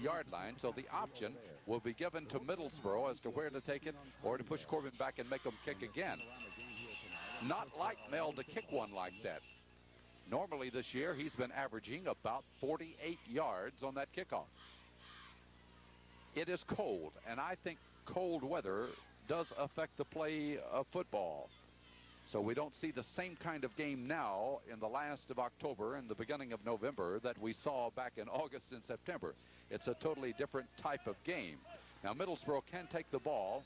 32-yard line, so the option will be given to Middlesboro as to where to take it or to push Corbin back and make them kick again. Not like Mel to kick one like that. Normally this year he's been averaging about 48 yards on that kickoff. It is cold, and I think cold weather does affect the play of football. So we don't see the same kind of game now in the last of October and the beginning of November that we saw back in August and September. It's a totally different type of game. Now Middlesboro can take the ball,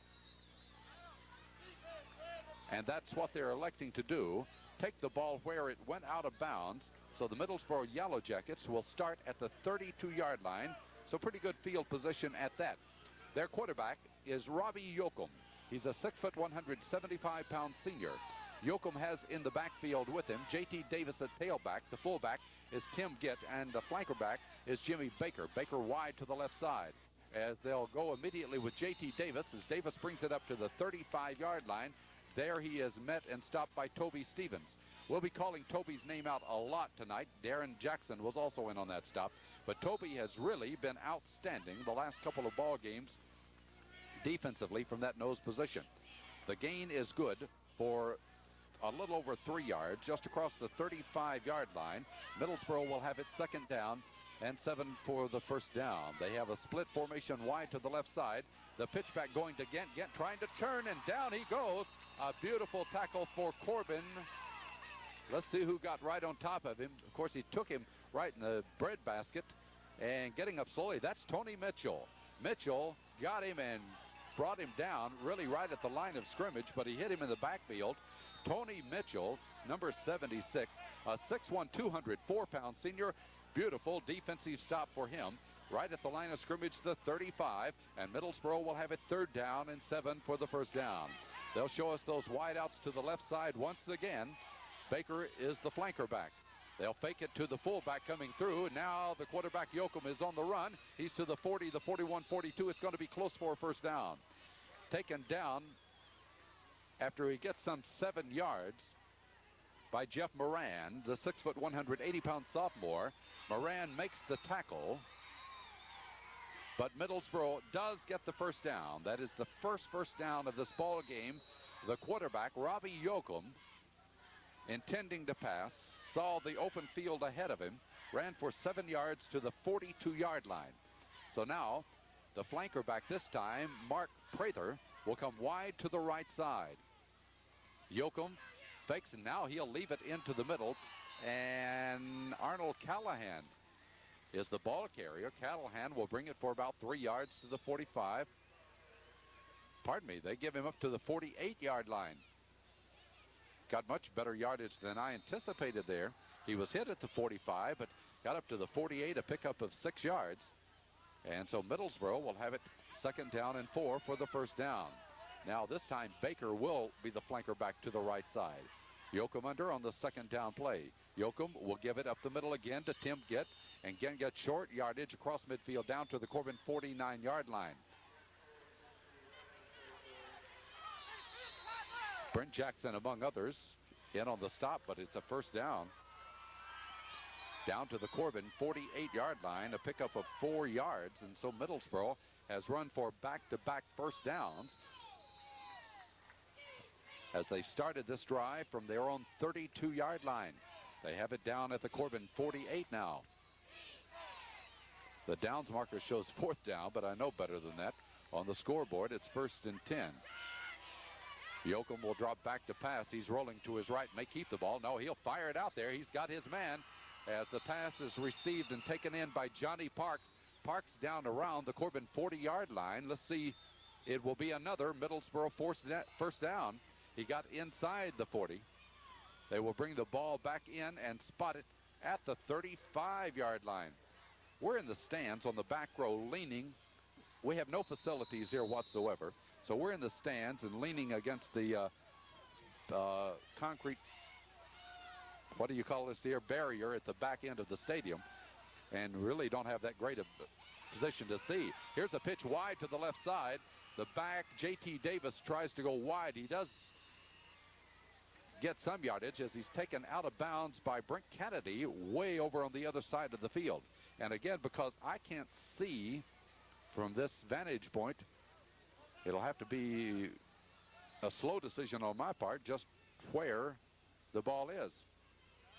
and that's what they're electing to do. Take the ball where it went out of bounds. So the Middlesboro Yellow Jackets will start at the 32-yard line. So pretty good field position at that. Their quarterback is Robbie Yoakum. He's a 6', 175-pound senior. Yoakum has in the backfield with him J.T. Davis at tailback. The fullback is Tim Gitt, and the flanker back is Jimmy Baker. Baker wide to the left side, as they'll go immediately with J.T. Davis as Davis brings it up to the 35-yard line. There he is met and stopped by Toby Stevens. We'll be calling Toby's name out a lot tonight. Darren Jackson was also in on that stop. But Toby has really been outstanding the last couple of ball games defensively from that nose position. The gain is good for a little over 3 yards, just across the 35-yard line. Middlesboro will have it second down and 7 for the first down. They have a split formation wide to the left side. The pitch back going to Gent. Gent trying to turn, and down he goes. A beautiful tackle for Corbin. Let's see who got right on top of him. Of course, he took him right in the breadbasket, and getting up slowly, that's Tony Mitchell. Mitchell got him and brought him down really right at the line of scrimmage, but he hit him in the backfield. Tony Mitchell, number 76, a 6'1", 204-pound senior. Beautiful defensive stop for him. Right at the line of scrimmage, the 35, and Middlesboro will have it third down and 7 for the first down. They'll show us those wideouts to the left side once again. Baker is the flanker back. They'll fake it to the fullback coming through. Now the quarterback Yoakum is on the run. He's to the 40, the 41, 42. It's going to be close for a first down. Taken down after he gets some 7 yards by Jeff Moran, the 6', 180-pound sophomore. Moran makes the tackle, but Middlesboro does get the first down. That is the first down of this ball game. The quarterback, Robbie Yoakum, intending to pass, saw the open field ahead of him, ran for 7 yards to the 42-yard line. So now the flanker back this time, Mark Prather, will come wide to the right side. Yoakum fakes, and now he'll leave it into the middle, and Arnold Callahan is the ball carrier. Callahan will bring it for about 3 yards to the 45. Pardon me, they give him up to the 48-yard line. Got much better yardage than I anticipated there. He was hit at the 45, but got up to the 48, a pickup of 6 yards. And so Middlesboro will have it second down and 4 for the first down. Now this time Baker will be the flanker back to the right side. Yoakum under on the second down play. Yoakum will give it up the middle again to Tim Gitt, and again get short yardage across midfield down to the Corbin 49-yard line. Brent Jackson, among others, in on the stop, but it's a first down. Down to the Corbin 48-yard line, a pickup of 4 yards, and so Middlesboro has run for back-to-back first downs as they started this drive from their own 32-yard line. They have it down at the Corbin 48 now. The downs marker shows 4th down, but I know better than that. On the scoreboard, it's 1st and 10. Yoakum will drop back to pass. He's rolling to his right, may keep the ball. No, he'll fire it out there. He's got his man as the pass is received and taken in by Johnny Parks. Parks down around the Corbin 40-yard line. Let's see, it will be another Middlesboro first down. He got inside the 40. They will bring the ball back in and spot it at the 35-yard line. We're in the stands on the back row leaning. We have no facilities here whatsoever. So we're in the stands and leaning against the concrete, what do you call this here, barrier at the back end of the stadium, and really don't have that great a position to see. Here's a pitch wide to the left side. The back, J.T. Davis, tries to go wide. He does get some yardage as he's taken out of bounds by Brent Kennedy way over on the other side of the field. And again, because I can't see from this vantage point, it'll have to be a slow decision on my part just where the ball is.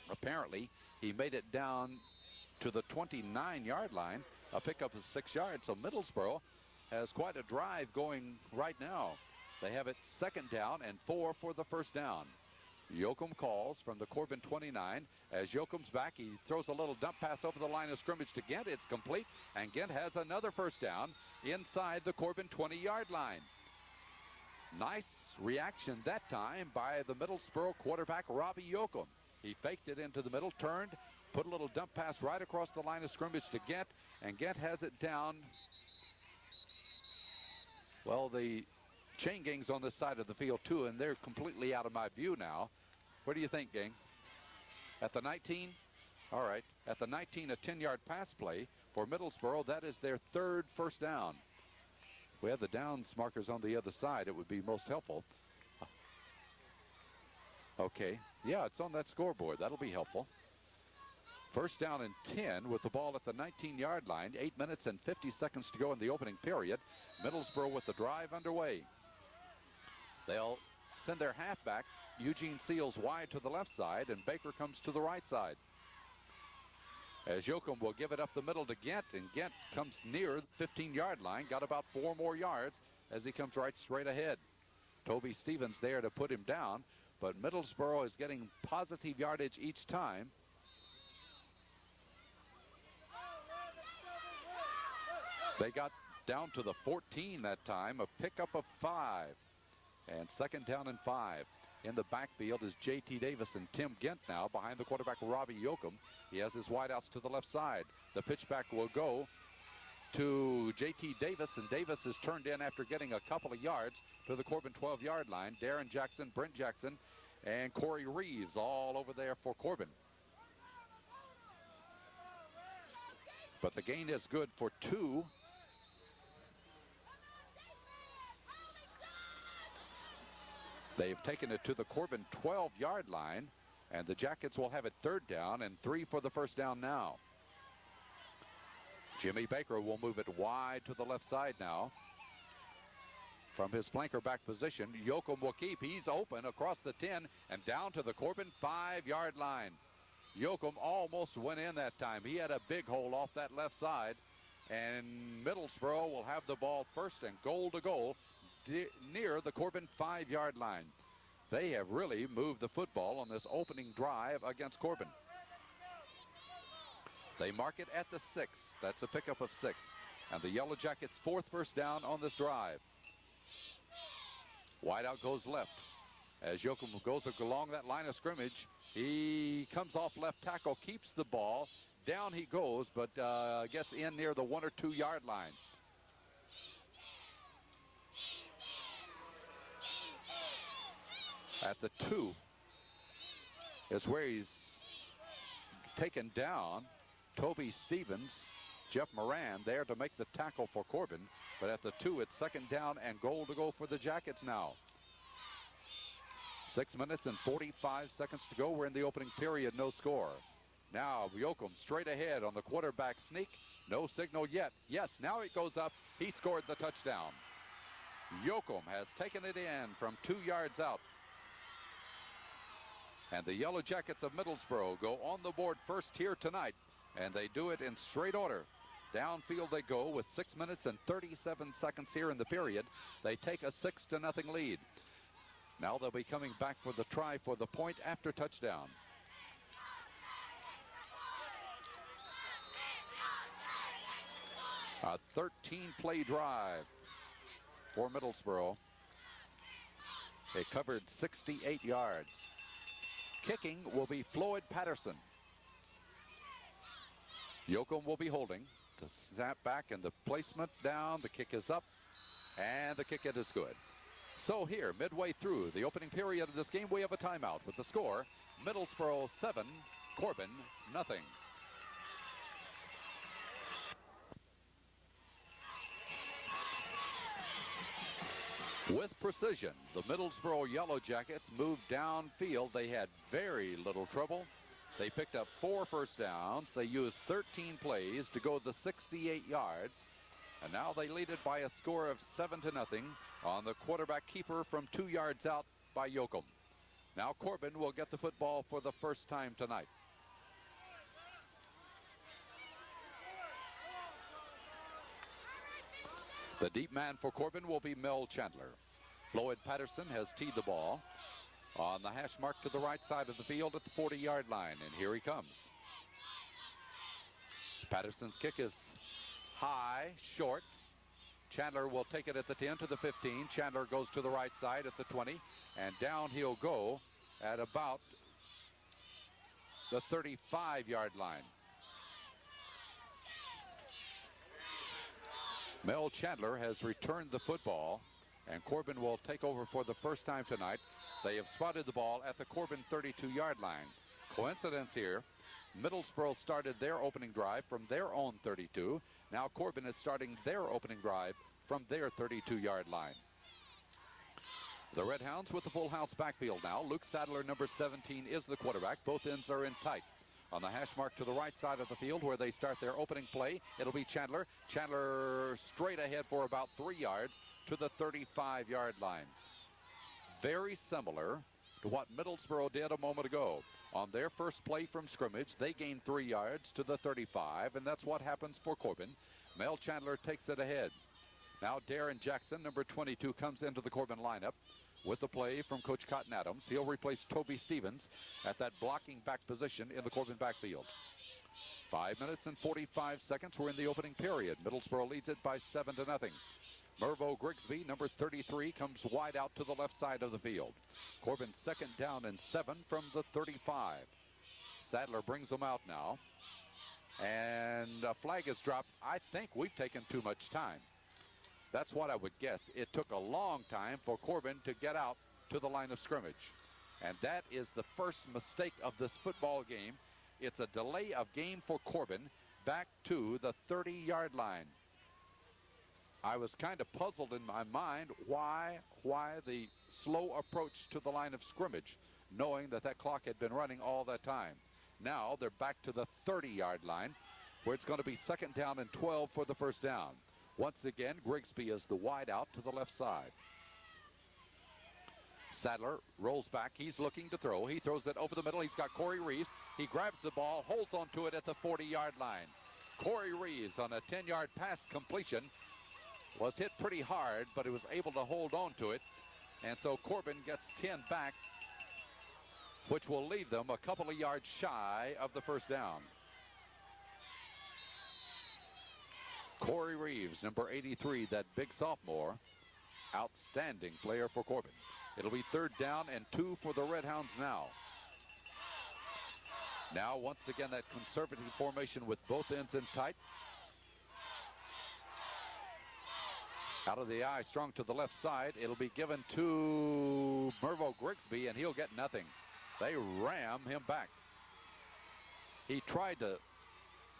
Apparently, he made it down to the 29-yard line, a pickup of 6 yards. So Middlesboro has quite a drive going right now. They have it 2nd down and 4 for the 1st down. Yoakum calls from the Corbin 29. As Yoakum's back, he throws a little dump pass over the line of scrimmage to Gent. It's complete, and Gent has another 1st down inside the Corbin 20-yard line. Nice reaction that time by the Middlesboro quarterback, Robbie Yoakum. He faked it into the middle, turned, put a little dump pass right across the line of scrimmage to Gent, and Gent has it down. Well, the chain gang's on this side of the field too, and they're completely out of my view now. What do you think, gang? At the 19? All right. At the 19, a 10-yard pass play for Middlesboro. That is their 3rd 1st down. If we have the downs markers on the other side, it would be most helpful. Okay. Yeah, it's on that scoreboard. That'll be helpful. 1st down and 10 with the ball at the 19-yard line. 8 minutes and 50 seconds to go in the opening period. Middlesboro with the drive underway. They'll send their halfback, Eugene Seals, wide to the left side, and Baker comes to the right side. As Yoakum will give it up the middle to Gent, and Gent comes near the 15-yard line, got about 4 more yards as he comes right straight ahead. Toby Stevens there to put him down, but Middlesboro is getting positive yardage each time. They got down to the 14 that time, a pickup of 5. And 2nd down and 5. In the backfield is J.T. Davis and Tim Gent now behind the quarterback Robbie Yoakum. He has his wideouts to the left side. The pitchback will go to J.T. Davis, and Davis is turned in after getting a couple of yards to the Corbin 12-yard line. Darren Jackson, Brent Jackson, and Corey Reeves all over there for Corbin. But the gain is good for 2. They've taken it to the Corbin 12-yard line, and the Jackets will have it 3rd down and 3 for the 1st down now. Jimmy Baker will move it wide to the left side now. From his flanker back position, Yoakum will keep. He's open across the 10 and down to the Corbin 5-yard line. Yoakum almost went in that time. He had a big hole off that left side, and Middlesboro will have the ball 1st and goal to goal near the Corbin 5-yard line. They have really moved the football on this opening drive against Corbin. They mark it at the 6. That's a pickup of 6. And the Yellow Jackets' 4th 1st down on this drive. Wideout goes left. As Yoakum goes along that line of scrimmage, he comes off left tackle, keeps the ball. Down he goes, but gets in near the 1 or 2 yard line. At the 2 is where he's taken down. Toby Stevens, Jeff Moran there to make the tackle for Corbin. But at the 2, it's 2nd down and goal to go for the Jackets now. 6 minutes and 45 seconds to go. We're in the opening period, no score. Now Yoakum straight ahead on the quarterback sneak. No signal yet. Yes, now it goes up. He scored the touchdown. Yoakum has taken it in from 2 yards out. And the Yellow Jackets of Middlesboro go on the board first here tonight. And they do it in straight order. Downfield they go with 6 minutes and 37 seconds here in the period. They take a 6-0 lead. Now they'll be coming back for the try for the point after touchdown. A 13-play drive for Middlesboro. They covered 68 yards. Kicking will be Floyd Patterson. Yoakum will be holding. The snap back and the placement down. The kick is up, and the kick it is good. So here, midway through the opening period of this game, we have a timeout with the score, Middlesboro 7, Corbin nothing. With precision, the Middlesboro Yellow Jackets moved downfield. They had very little trouble They picked up 4 first downs. They used 13 plays to go the 68 yards. And now they lead it by a score of 7-0 on the quarterback keeper from 2 yards out by Yoakum. Now Corbin will get the football for the first time tonight. The deep man for Corbin will be Mel Chandler. Floyd Patterson has teed the ball on the hash mark to the right side of the field at the 40-yard line, and here he comes. Patterson's kick is high, short. Chandler will take it at the 10 to the 15. Chandler goes to the right side at the 20, and down he'll go at about the 35-yard line. Mel Chandler has returned the football, and Corbin will take over for the first time tonight. They have spotted the ball at the Corbin 32-yard line. Coincidence here, Middlesboro started their opening drive from their own 32. Now Corbin is starting their opening drive from their 32-yard line. The Red Hounds with the full house backfield now. Luke Sadler, number 17, is the quarterback. Both ends are in tight. On the hash mark to the right side of the field where they start their opening play, it'll be Chandler. Chandler straight ahead for about 3 yards to the 35-yard line. Very similar to what Middlesboro did a moment ago. On their first play from scrimmage, they gained 3 yards to the 35, and that's what happens for Corbin. Mel Chandler takes it ahead. Now Darren Jackson, number 22, comes into the Corbin lineup with the play from Coach Cotton Adams. He'll replace Toby Stevens at that blocking back position in the Corbin backfield. 5 minutes and 45 seconds. We're in the opening period. Middlesboro leads it by 7-0. Mervo Grigsby, number 33, comes wide out to the left side of the field. Corbin 2nd down and 7 from the 35. Sadler brings them out now. And a flag is dropped. I think we've taken too much time. That's what I would guess. It took a long time for Corbin to get out to the line of scrimmage. And that is the first mistake of this football game. It's a delay of game for Corbin back to the 30-yard line. I was kind of puzzled in my mind why the slow approach to the line of scrimmage, knowing that that clock had been running all that time. Now they're back to the 30-yard line where it's going to be 2nd down and 12 for the first down. Once again, Grigsby is the wide out to the left side. Sadler rolls back. He's looking to throw. He throws it over the middle. He's got Corey Reeves. He grabs the ball, holds onto it at the 40-yard line. Corey Reeves on a 10-yard pass completion was hit pretty hard, but he was able to hold on to it. And so Corbin gets 10 back, which will leave them a couple of yards shy of the first down. Corey Reeves, number 83, that big sophomore, outstanding player for Corbin. It'll be 3rd down and 2 for the Red Hounds now. Now, once again, that conservative formation with both ends in tight. Out of the eye, strong to the left side. It'll be given to Mervo Grigsby, and he'll get nothing. They ram him back. He tried to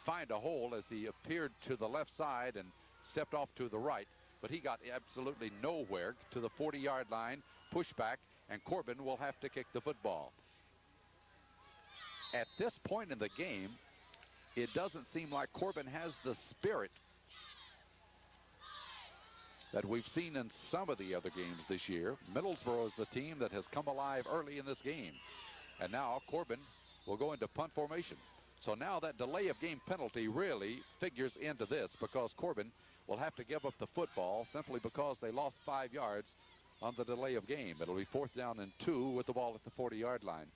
find a hole as he appeared to the left side and stepped off to the right, but he got absolutely nowhere to the 40-yard line, pushback, and Corbin will have to kick the football. At this point in the game, it doesn't seem like Corbin has the spirit that we've seen in some of the other games this year. Middlesboro is the team that has come alive early in this game. And now Corbin will go into punt formation. So now that delay of game penalty really figures into this, because Corbin will have to give up the football simply because they lost 5 yards on the delay of game. It'll be 4th down and 2 with the ball at the 40-yard line.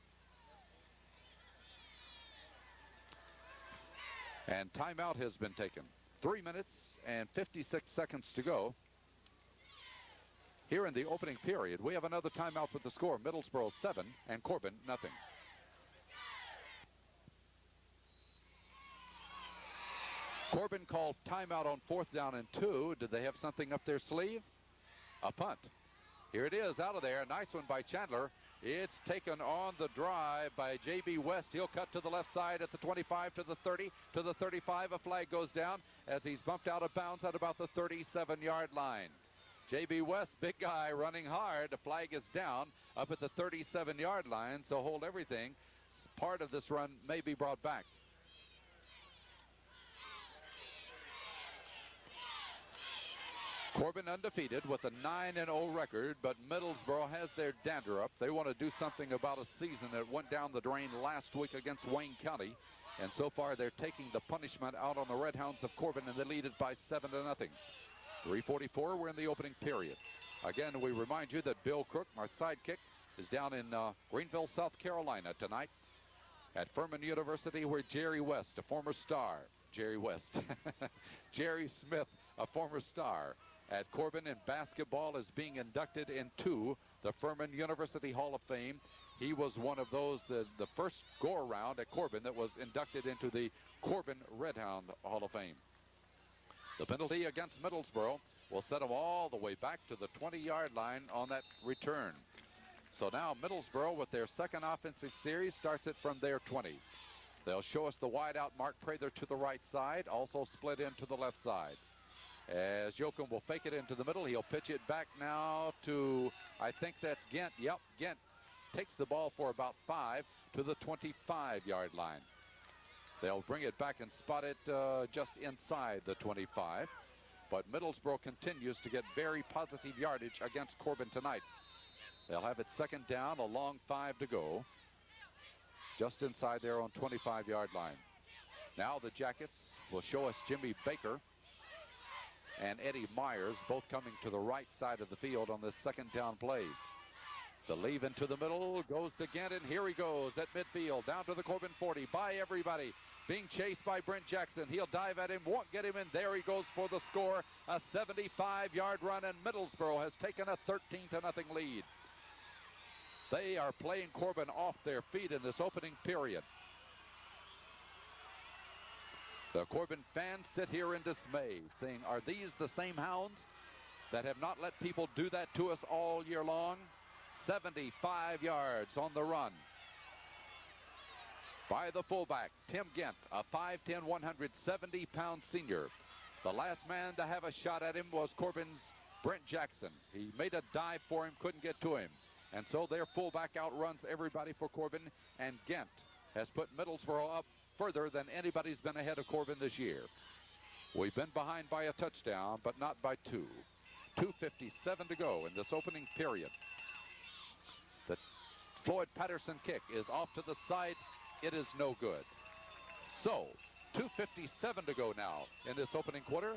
And timeout has been taken. 3 minutes and 56 seconds to go. Here in the opening period, we have another timeout with the score. Middlesboro 7 and Corbin nothing. Corbin called timeout on 4th down and 2. Did they have something up their sleeve? A punt. Here it is out of there. Nice one by Chandler. It's taken on the drive by J.B. West. He'll cut to the left side at the 25 to the 30 to the 35. A flag goes down as he's bumped out of bounds at about the 37-yard line. J.B. West, big guy, running hard. The flag is down up at the 37-yard line, so hold everything. part of this run may be brought back. Corbin undefeated with a 9-0 record, but Middlesboro has their dander up. They want to do something about a season that went down the drain last week against Wayne County. And so far, they're taking the punishment out on the Red Hounds of Corbin, and they lead it by 7-0. 3:44, we're in the opening period. Again, we remind you that Bill Crook, our sidekick, is down in Greenville, South Carolina tonight at Furman University, where Jerry West, a former star, Jerry Smith, a former star at Corbin in basketball, is being inducted into the Furman University Hall of Fame. He was one of those, the first go-around at Corbin that was inducted into the Corbin Red Hound Hall of Fame. The penalty against Middlesboro will set them all the way back to the 20-yard line on that return. So now Middlesboro, with their second offensive series, starts it from their 20. They'll show us the wide-out Mark Prather to the right side, also split into the left side. As Joachim will fake it into the middle, he'll pitch it back now to, I think that's Gent. Yep, Gent takes the ball for about 5 to the 25-yard line. They'll bring it back and spot it just inside the 25. But Middlesboro continues to get very positive yardage against Corbin tonight. They'll have it second down, a long 5 to go, just inside their own 25-yard line. Now the Jackets will show us Jimmy Baker and Eddie Myers, both coming to the right side of the field on this second down play. The leave into the middle goes to Gent, and here he goes at midfield, down to the Corbin 40, by everybody. Being chased by Brent Jackson. He'll dive at him, won't get him in. There he goes for the score. A 75-yard run, and Middlesboro has taken a 13-0 lead. They are playing Corbin off their feet in this opening period. The Corbin fans sit here in dismay, saying, are these the same Hounds that have not let people do that to us all year long? 75 yards on the run by the fullback, Tim Gent, a 5'10", 170-pound senior. The last man to have a shot at him was Corbin's Brent Jackson. He made a dive for him, couldn't get to him. And so their fullback outruns everybody for Corbin, and Gent has put Middlesboro up further than anybody's been ahead of Corbin this year. We've been behind by a touchdown, but not by 2. 2:57 to go in this opening period. The Floyd Patterson kick is off to the side. It is no good. So 2:57 to go now in this opening quarter.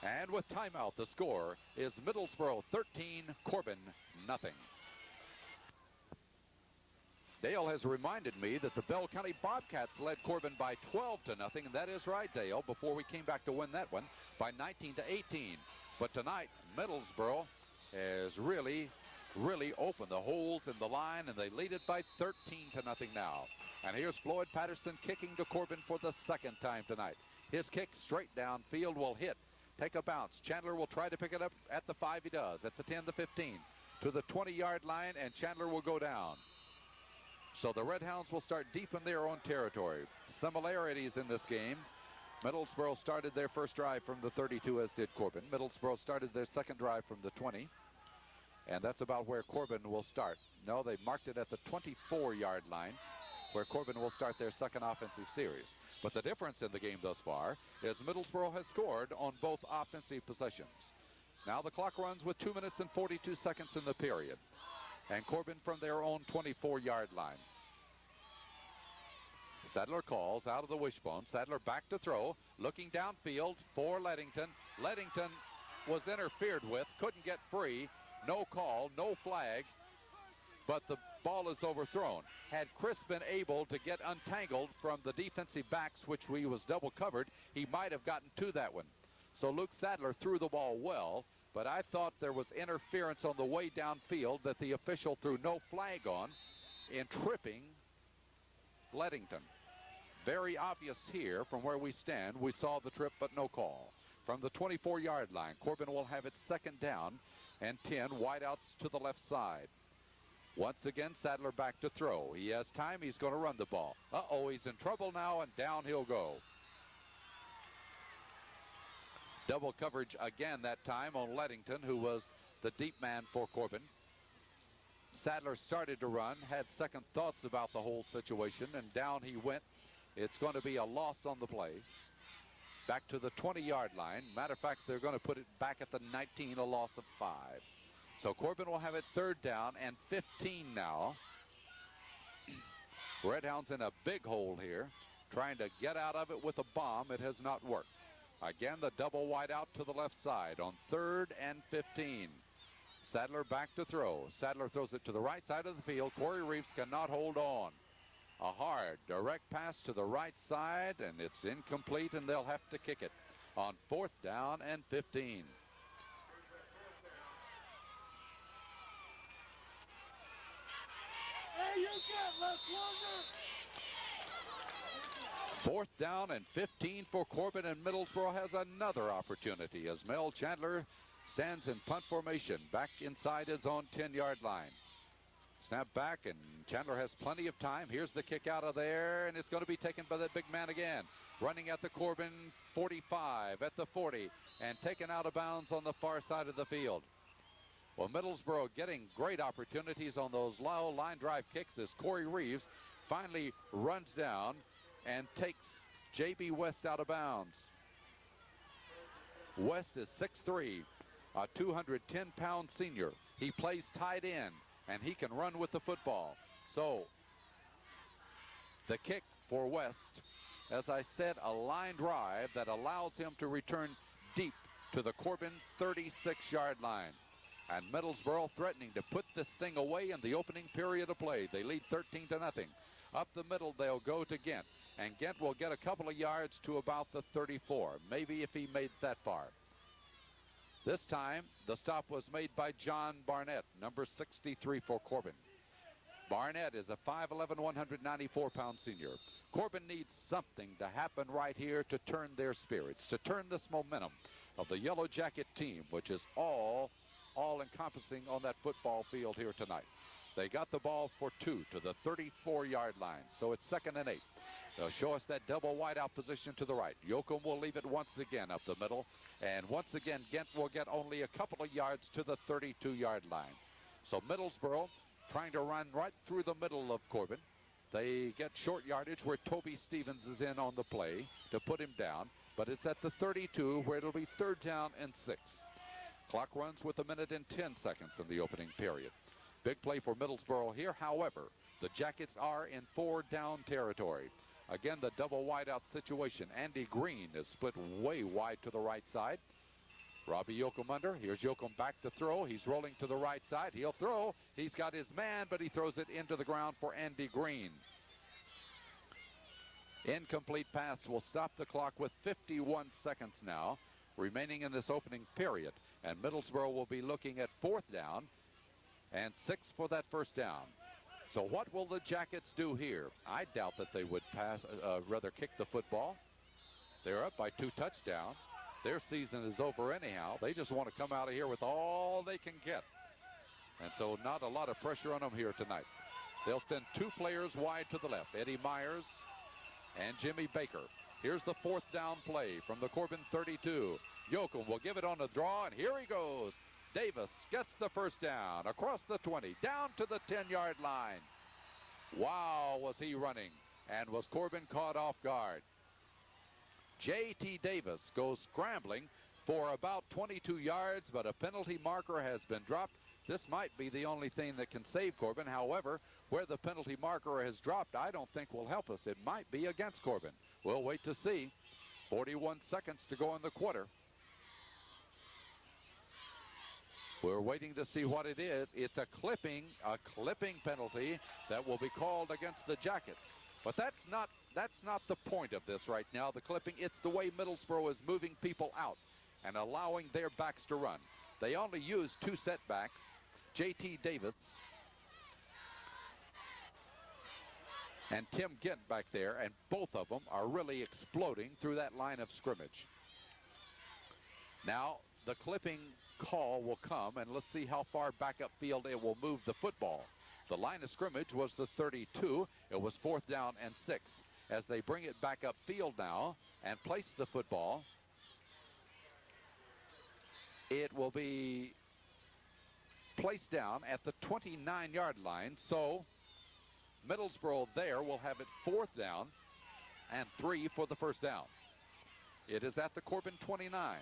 And with timeout, the score is Middlesboro 13, Corbin nothing. Dale has reminded me that the Bell County Bobcats led Corbin by 12-0, and that is right, Dale, before we came back to win that one by 19-18. But tonight, Middlesboro has really opened the holes in the line, and they lead it by 13-0 now. And here's Floyd Patterson kicking to Corbin for the second time tonight. His kick straight downfield will hit, take a bounce. Chandler will try to pick it up at the 5. He does. At the 10, the 15, to the 20-yard line, and Chandler will go down. So the Red Hounds will start deep in their own territory. Similarities in this game. Middlesboro started their first drive from the 32, as did Corbin. Middlesboro started their second drive from the 20. And that's about where Corbin will start. No, they marked it at the 24-yard line, where Corbin will start their second offensive series. But the difference in the game thus far is Middlesboro has scored on both offensive possessions. Now the clock runs with 2 minutes and 42 seconds in the period. And Corbin from their own 24-yard line. Sadler calls out of the wishbone. Sadler back to throw, looking downfield for Leddington. Leddington was interfered with, couldn't get free. No call, no flag, but the ball is overthrown. Had Chris been able to get untangled from the defensive backs, which he was double covered, he might have gotten to that one. So Luke Sadler threw the ball well, but I thought there was interference on the way downfield that the official threw no flag on in tripping Leddington. Very obvious here from where we stand. We saw the trip, but no call. From the 24-yard line, Corbin will have it second down and 10, wideouts to the left side. Once again, Sadler back to throw. He has time. He's going to run the ball. Uh-oh, he's in trouble now, and down he'll go. Double coverage again that time on Leddington, who was the deep man for Corbin. Sadler started to run, had second thoughts about the whole situation, and down he went. It's going to be a loss on the play. Back to the 20-yard line. Matter of fact, they're going to put it back at the 19, a loss of 5. So Corbin will have it 3rd down and 15 now. Redhounds in a big hole here, trying to get out of it with a bomb. It has not worked. Again, the double wide out to the left side on 3rd and 15. Sadler back to throw. Sadler throws it to the right side of the field. Corey Reeves cannot hold on. A hard, direct pass to the right side, and it's incomplete, and they'll have to kick it on 4th down and 15. Hey, you got left longer. 4th down and 15 for Corbin, and Middlesboro has another opportunity as Mel Chandler stands in punt formation back inside his own 10-yard line. Snap back, and Chandler has plenty of time. Here's the kick out of there, and it's going to be taken by that big man again. Running at the Corbin 45, at the 40, and taken out of bounds on the far side of the field. Well, Middlesboro getting great opportunities on those low line drive kicks as Corey Reeves finally runs down and takes J.B. West out of bounds. West is 6'3", a 210-pound senior. He plays tight end, and he can run with the football. So the kick for West, as I said, a line drive that allows him to return deep to the Corbin 36-yard line. And Middlesboro threatening to put this thing away in the opening period of play. They lead 13-0. Up the middle, they'll go to Gent. And Gent will get a couple of yards to about the 34. Maybe if he made that far. This time, the stop was made by John Barnett, number 63 for Corbin. Barnett is a 5'11", 194-pound senior. Corbin needs something to happen right here to turn their spirits, to turn this momentum of the Yellow Jacket team, which is all-encompassing on that football field here tonight. They got the ball for 2 to the 34-yard line, so it's 2nd and 8. They'll show us that double wideout position to the right. Yoakum will leave it once again up the middle, and once again, Gent will get only a couple of yards to the 32-yard line. So Middlesboro trying to run right through the middle of Corbin. They get short yardage where Toby Stevens is in on the play to put him down, but it's at the 32 where it'll be 3rd down and 6. Clock runs with 1 minute and 10 seconds in the opening period. Big play for Middlesboro here. However, the Jackets are in 4-down territory. Again, the double wideout situation. Andy Green is split way wide to the right side. Robbie Yoakum under. Here's Yoakum back to throw. He's rolling to the right side. He'll throw. He's got his man, but he throws it into the ground for Andy Green. Incomplete pass will stop the clock with 51 seconds now remaining in this opening period. And Middlesboro will be looking at 4th down and 6 for that 1st down. So what will the Jackets do here? I doubt that they would rather kick the football. They're up by 2 touchdowns. Their season is over anyhow. They just want to come out of here with all they can get. And so not a lot of pressure on them here tonight. They'll send 2 players wide to the left, Eddie Myers and Jimmy Baker. Here's the 4th down play from the Corbin 32. Yoakum will give it on a draw, and here he goes. Davis gets the 1st down across the 20, down to the 10-yard line. Wow, was he running, and was Corbin caught off guard. J.T. Davis goes scrambling for about 22 yards, but a penalty marker has been dropped. This might be the only thing that can save Corbin. However, where the penalty marker has dropped, I don't think will help us. It might be against Corbin. We'll wait to see. 41 seconds to go in the quarter. We're waiting to see what it is. It's a clipping penalty that will be called against the Jackets. But that's not the point of this right now, the clipping. It's the way Middlesboro is moving people out and allowing their backs to run. They only use 2 setbacks. J.T. Davis and Tim Gent back there, and both of them are really exploding through that line of scrimmage. Now, the clipping call will come, and let's see how far back upfield it will move the football. The line of scrimmage was the 32. It was 4th down and 6. As they bring it back upfield now and place the football, it will be placed down at the 29-yard line. So Middlesboro there will have it 4th down and 3 for the first down. It is at the Corbin 29.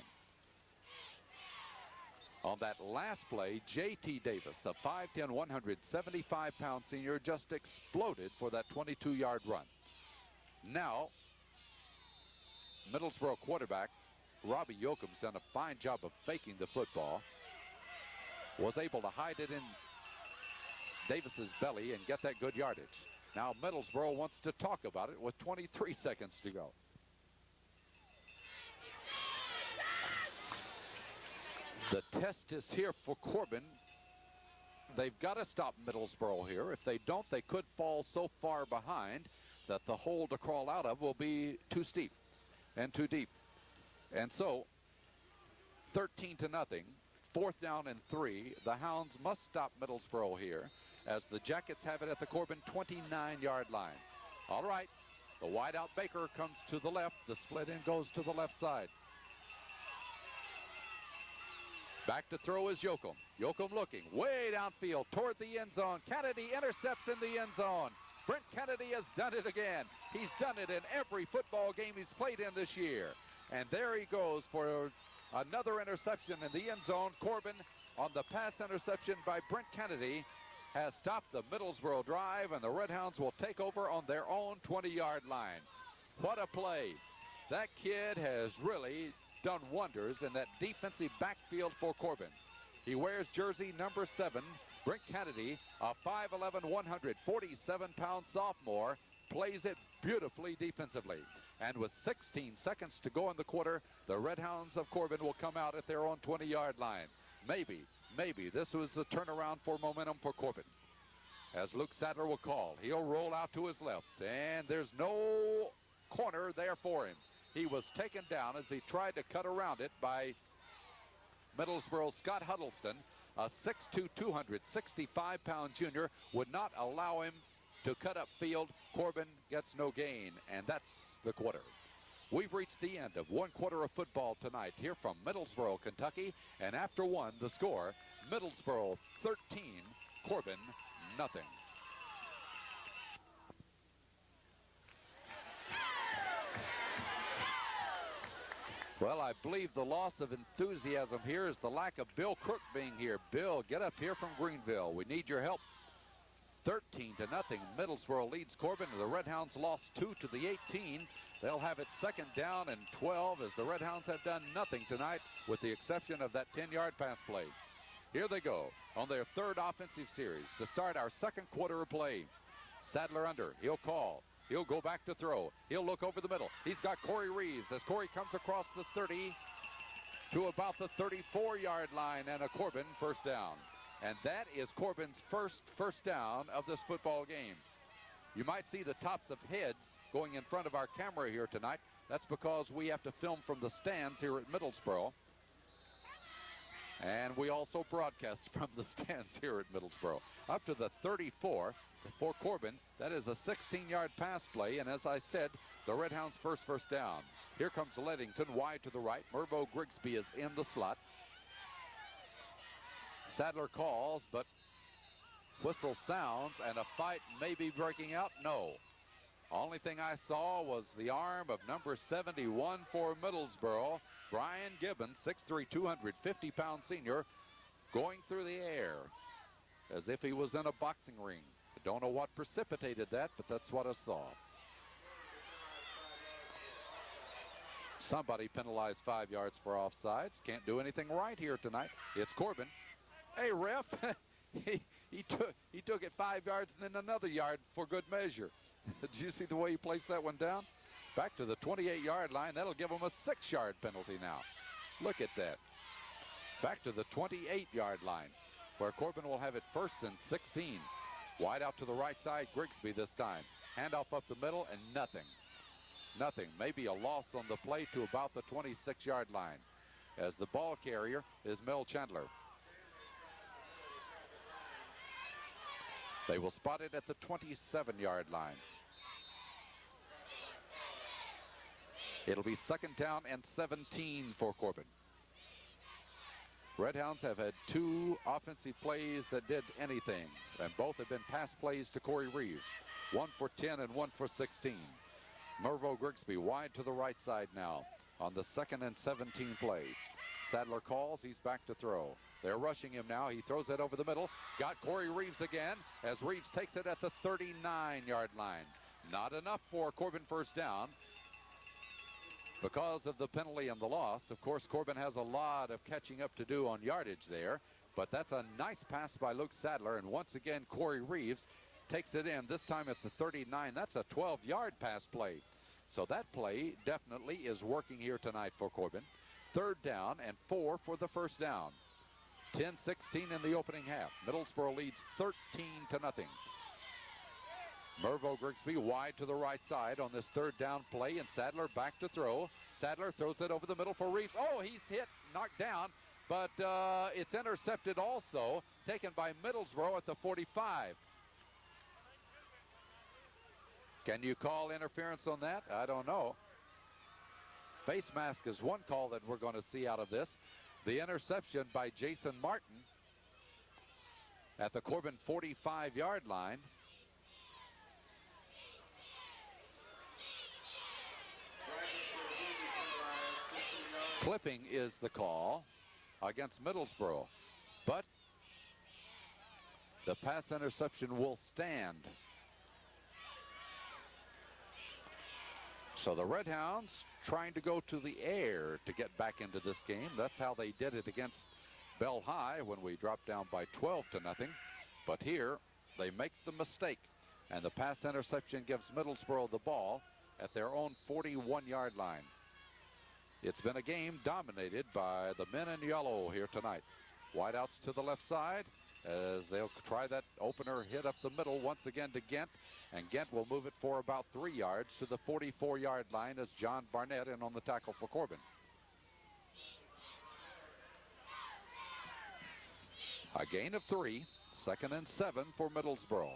On that last play, J.T. Davis, a 5'10", 175-pound senior, just exploded for that 22-yard run. Now, Middlesboro quarterback Robbie Yoakum's done a fine job of faking the football. Was able to hide it in Davis's belly and get that good yardage. Now Middlesboro wants to talk about it with 23 seconds to go. The test is here for Corbin. They've got to stop Middlesboro here. If they don't, they could fall so far behind that the hole to crawl out of will be too steep and too deep. And so 13-0, 4th down and 3. The Hounds must stop Middlesboro here as the Jackets have it at the Corbin 29-yard line. All right, the wideout Baker comes to the left. The split in goes to the left side. Back to throw is Yoakum. Yoakum looking way downfield toward the end zone. Kennedy intercepts in the end zone. Brent Kennedy has done it again. He's done it in every football game he's played in this year. And there he goes for another interception in the end zone. Corbin on the pass interception by Brent Kennedy has stopped the Middlesboro drive, and the Redhounds will take over on their own 20-yard line. What a play. That kid has really done wonders in that defensive backfield for Corbin. He wears jersey number 7. Brent Kennedy, a 5'11", 147-pound sophomore, plays it beautifully defensively. And with 16 seconds to go in the quarter, the Redhounds of Corbin will come out at their own 20-yard line. Maybe this was the turnaround for momentum for Corbin. As Luke Sadler will call, he'll roll out to his left, and there's no corner there for him. He was taken down as he tried to cut around it by Middlesboro's Scott Huddleston. A 6'2", 265-pound junior would not allow him to cut up field. Corbin gets no gain, and that's the quarter. We've reached the end of one quarter of football tonight here from Middlesboro, Kentucky. And after one, the score, Middlesboro 13, Corbin nothing. Well, I believe the loss of enthusiasm here is the lack of Bill Crook being here. Bill, get up here from Greenville. We need your help. 13-0. Middlesboro leads Corbin. The Redhounds lost 2 to the 18. They'll have it 2nd down and 12 as the Redhounds have done nothing tonight with the exception of that 10-yard pass play. Here they go on their 3rd offensive series to start our 2nd quarter of play. Sadler under. He'll call. He'll go back to throw. He'll look over the middle. He's got Corey Reeves as Corey comes across the 30 to about the 34-yard line, and a Corbin first down. And that is Corbin's first down of this football game. You might see the tops of heads going in front of our camera here tonight. That's because we have to film from the stands here at Middlesboro. And we also broadcast from the stands here at Middlesboro. Up to the 34 for Corbin. That is a 16-yard pass play. And as I said, the Redhounds first down. Here comes Leddington wide to the right. Mervo Grigsby is in the slot. Sadler calls, but whistle sounds, and a fight may be breaking out. No. Only thing I saw was the arm of number 71 for Middlesboro, Brian Gibbons, 6'3", 250-pound senior, going through the air as if he was in a boxing ring. I don't know what precipitated that, but that's what I saw. Somebody penalized 5 yards for offsides. Can't do anything right here tonight. It's Corbin. Hey, ref, he took it 5 yards and then another yard for good measure. Did you see the way he placed that one down? Back to the 28-yard line. That'll give him a 6-yard penalty now. Look at that. Back to the 28-yard line, where Corbin will have it 1st and 16. Wide out to the right side, Grigsby this time. Handoff up the middle, and nothing. Nothing. Maybe a loss on the play to about the 26-yard line, as the ball carrier is Mel Chandler. They will spot it at the 27-yard line. It'll be 2nd down and 17 for Corbin. Redhounds have had 2 offensive plays that did anything, and both have been pass plays to Corey Reeves. 1 for 10 and 1 for 16. Mervo Grigsby wide to the right side now on the 2nd and 17 play. Sadler calls, he's back to throw. They're rushing him now. He throws it over the middle. Got Corey Reeves again as Reeves takes it at the 39-yard line. Not enough for Corbin first down because of the penalty and the loss. Of course, Corbin has a lot of catching up to do on yardage there, but that's a nice pass by Luke Sadler, and once again, Corey Reeves takes it in, this time at the 39. That's a 12-yard pass play. So that play definitely is working here tonight for Corbin. 3rd down and 4 for the first down. 10-16 in the opening half. Middlesboro leads 13-0. Mervo Grigsby wide to the right side on this 3rd down play, and Sadler back to throw. Sadler throws it over the middle for Reeves. Oh, he's hit, knocked down, but it's intercepted also, taken by Middlesboro at the 45. Can you call interference on that? I don't know. Face mask is one call that we're going to see out of this. The interception by Jason Martin at the Corbin 45-yard line. Clipping is the call against Middlesboro, but the pass interception will stand. So the Redhounds trying to go to the air to get back into this game. That's how they did it against Bell High when we dropped down by 12-0. But here they make the mistake, and the pass interception gives Middlesboro the ball at their own 41-yard line. It's been a game dominated by the men in yellow here tonight. Wideouts to the left side as they'll try that opener hit up the middle once again to Gent, and Gent will move it for about 3 yards to the 44-yard line as John Barnett in on the tackle for Corbin. A gain of 3, 2nd and 7 for Middlesboro.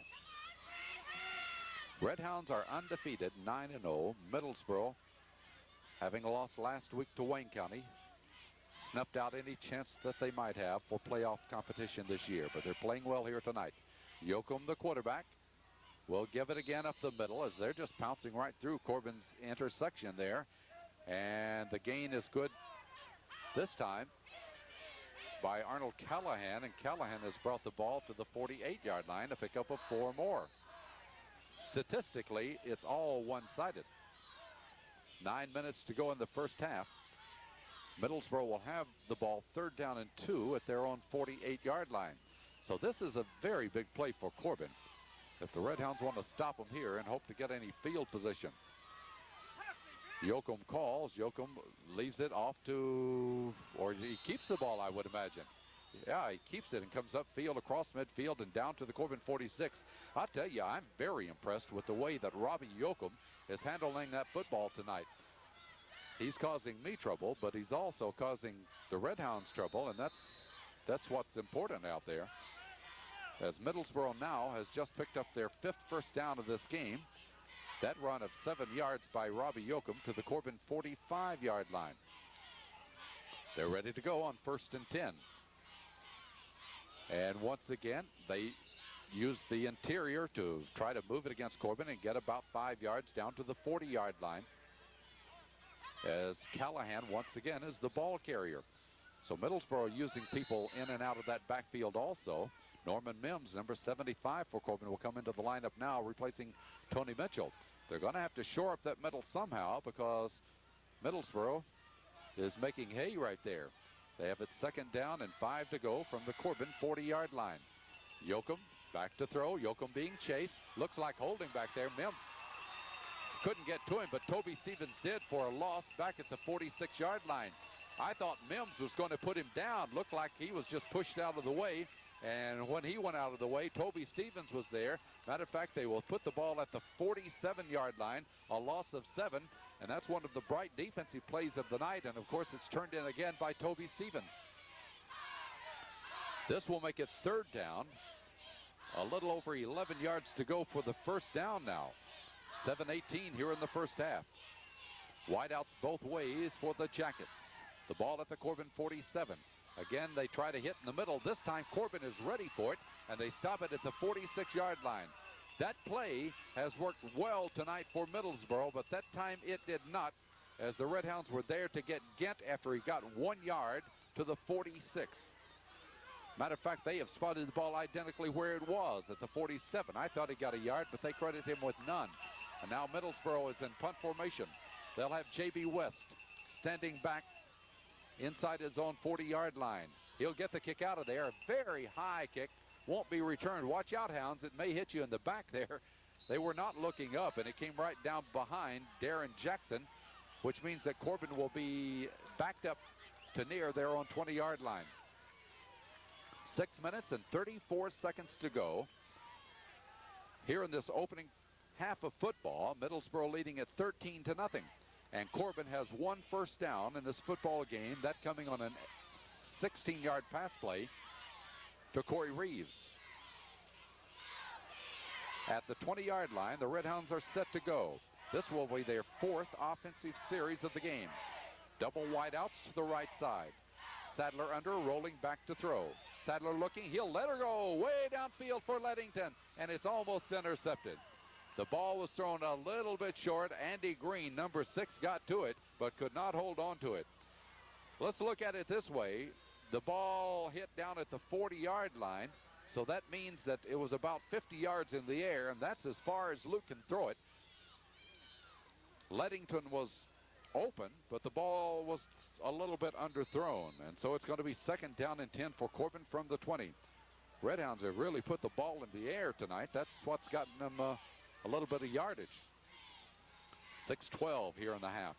Redhounds are undefeated, 9-0. Middlesboro, having lost last week to Wayne County, snuffed out any chance that they might have for playoff competition this year, but they're playing well here tonight. Yoakum, the quarterback, will give it again up the middle as they're just pouncing right through Corbin's intersection there, and the gain is good this time by Arnold Callahan, and Callahan has brought the ball to the 48-yard line, a pickup of 4 more. Statistically, it's all one-sided. 9 minutes to go in the first half. Middlesboro will have the ball 3rd down and 2 at their own 48-yard line. So this is a very big play for Corbin if the Redhounds want to stop them here and hope to get any field position. Yoakum calls. Yoakum leaves it off to, or he keeps the ball, I would imagine. Yeah, he keeps it and comes upfield across midfield and down to the Corbin 46. I'll tell you, I'm very impressed with the way that Robbie Yoakum is handling that football tonight. He's causing me trouble, but he's also causing the Redhounds trouble, and that's what's important out there. As Middlesboro now has just picked up their 5th first down of this game. That run of 7 yards by Robbie Yoakum to the Corbin 45-yard line. They're ready to go on 1st and 10. And once again, they use the interior to try to move it against Corbin and get about 5 yards down to the 40-yard line, as Callahan once again is the ball carrier. So Middlesboro using people in and out of that backfield also. Norman Mims, number 75 for Corbin, will come into the lineup now, replacing Tony Mitchell. They're going to have to shore up that middle somehow because Middlesboro is making hay right there. They have it 2nd down and 5 to go from the Corbin 40-yard line. Yoakum back to throw. Yoakum being chased. Looks like holding back there. Mims couldn't get to him, but Toby Stevens did for a loss back at the 46-yard line. I thought Mims was going to put him down. Looked like he was just pushed out of the way. And when he went out of the way, Toby Stevens was there. Matter of fact, they will put the ball at the 47-yard line, a loss of 7. And that's one of the bright defensive plays of the night. And, of course, it's turned in again by Toby Stevens. This will make it 3rd down. A little over 11 yards to go for the first down now. 7:18 here in the first half. Wideouts both ways for the Jackets. The ball at the Corbin 47. Again, they try to hit in the middle. This time, Corbin is ready for it, and they stop it at the 46-yard line. That play has worked well tonight for Middlesboro, but that time it did not, as the Red Hounds were there to get Gent after he got 1 yard to the 46. Matter of fact, they have spotted the ball identically where it was at the 47. I thought he got a yard, but they credit him with none. And now Middlesboro is in punt formation. They'll have J.B. West standing back inside his own 40-yard line. He'll get the kick out of there. A very high kick. Won't be returned. Watch out, Hounds. It may hit you in the back there. They were not looking up, and it came right down behind Darren Jackson, which means that Corbin will be backed up to near their own 20-yard line. 6 minutes and 34 seconds to go here in this opening half of football. Middlesboro leading at 13-0. And Corbin has 1 first down in this football game, that coming on a 16-yard pass play to Corey Reeves. At the 20-yard line, the Red Hounds are set to go. This will be their 4th offensive series of the game. Double wideouts to the right side. Sadler under, rolling back to throw. Sadler looking, he'll let her go way downfield for Lettington, and it's almost intercepted. The ball was thrown a little bit short. Andy Green, number 6, got to it, but could not hold on to it. Let's look at it this way. The ball hit down at the 40-yard line, so that means that it was about 50 yards in the air, and that's as far as Luke can throw it. Lettington was open, but the ball was a little bit underthrown, and so it's going to be 2nd down and 10 for Corbin from the 20. Red Hounds have really put the ball in the air tonight. That's what's gotten them a little bit of yardage. 6:12 here in the half.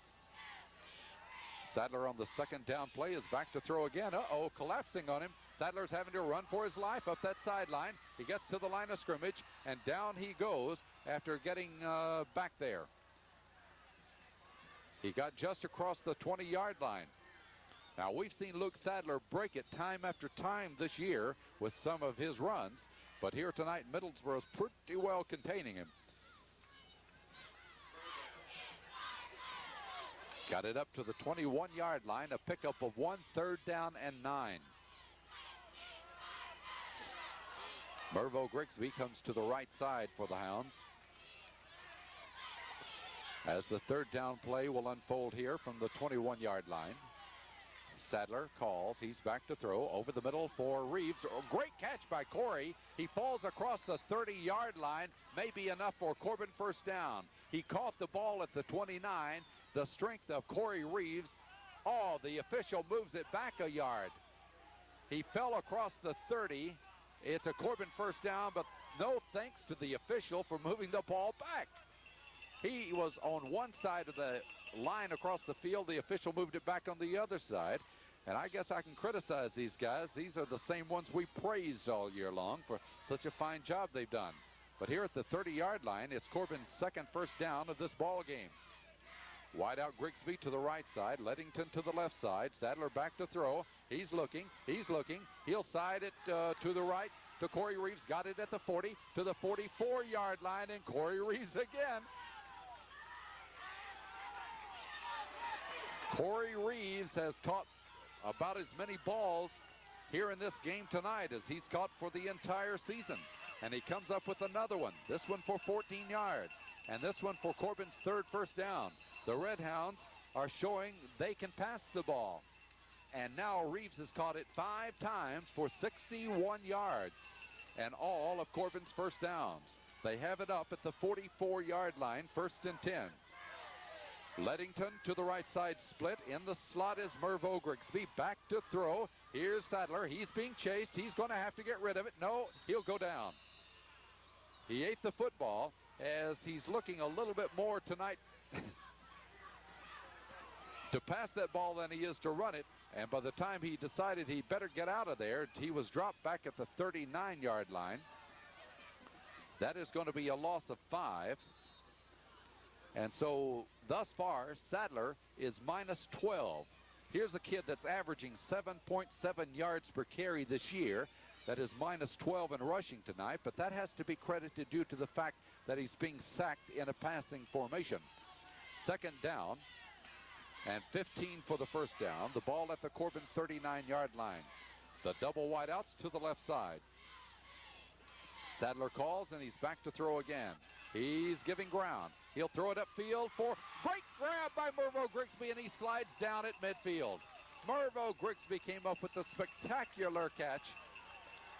Sadler on the 2nd down play is back to throw again. Uh-oh, collapsing on him. Sadler's having to run for his life up that sideline. He gets to the line of scrimmage, and down he goes after getting back there. He got just across the 20-yard line. Now, we've seen Luke Sadler break it time after time this year with some of his runs, but here tonight, Middlesboro's pretty well containing him. Got it up to the 21-yard line, a pickup of 1, 3rd down and 9. Mervo Grigsby comes to the right side for the Hounds, as the 3rd down play will unfold here from the 21-yard line. Sadler calls. He's back to throw over the middle for Reeves. Oh, great catch by Corey. He falls across the 30-yard line. Maybe enough for Corbin 1st down. He caught the ball at the 29. The strength of Corey Reeves. Oh, the official moves it back a yard. He fell across the 30. It's a Corbin 1st down, but no thanks to the official for moving the ball back. He was on one side of the line across the field. The official moved it back on the other side. And I guess I can criticize these guys. These are the same ones we praised all year long for such a fine job they've done. But here at the 30-yard line, it's Corbin's 2nd first down of this ball game. Wide out Grigsby to the right side. Lettington to the left side. Sadler back to throw. He's looking. He's looking. He'll side it to the right to Corey Reeves. Got it at the 40 to the 44-yard line. And Corey Reeves again. Corey Reeves has caught about as many balls here in this game tonight as he's caught for the entire season. And he comes up with another one. This one for 14 yards. And this one for Corbin's 3rd first down. The Red Hounds are showing they can pass the ball. And now Reeves has caught it 5 times for 61 yards. And all of Corbin's first downs. They have it up at the 44-yard line, 1st and 10. Lettington to the right side split. In the slot is Mervo Grigsby. Back to throw. Here's Sadler. He's being chased. He's going to have to get rid of it. No, he'll go down. He ate the football as he's looking a little bit more tonight to pass that ball than he is to run it. And by the time he decided he better get out of there, he was dropped back at the 39-yard line. That is going to be a loss of 5. And so, thus far, Sadler is minus 12. Here's a kid that's averaging 7.7 yards per carry this year. That is minus 12 in rushing tonight, but that has to be credited due to the fact that he's being sacked in a passing formation. 2nd down. and 15 for the first down. The ball at the Corbin 39-yard line. The double wideouts to the left side. Sadler calls, and he's back to throw again. He's giving ground. He'll throw it upfield for great grab by Mervo Grigsby, and he slides down at midfield. Mervo Grigsby came up with a spectacular catch.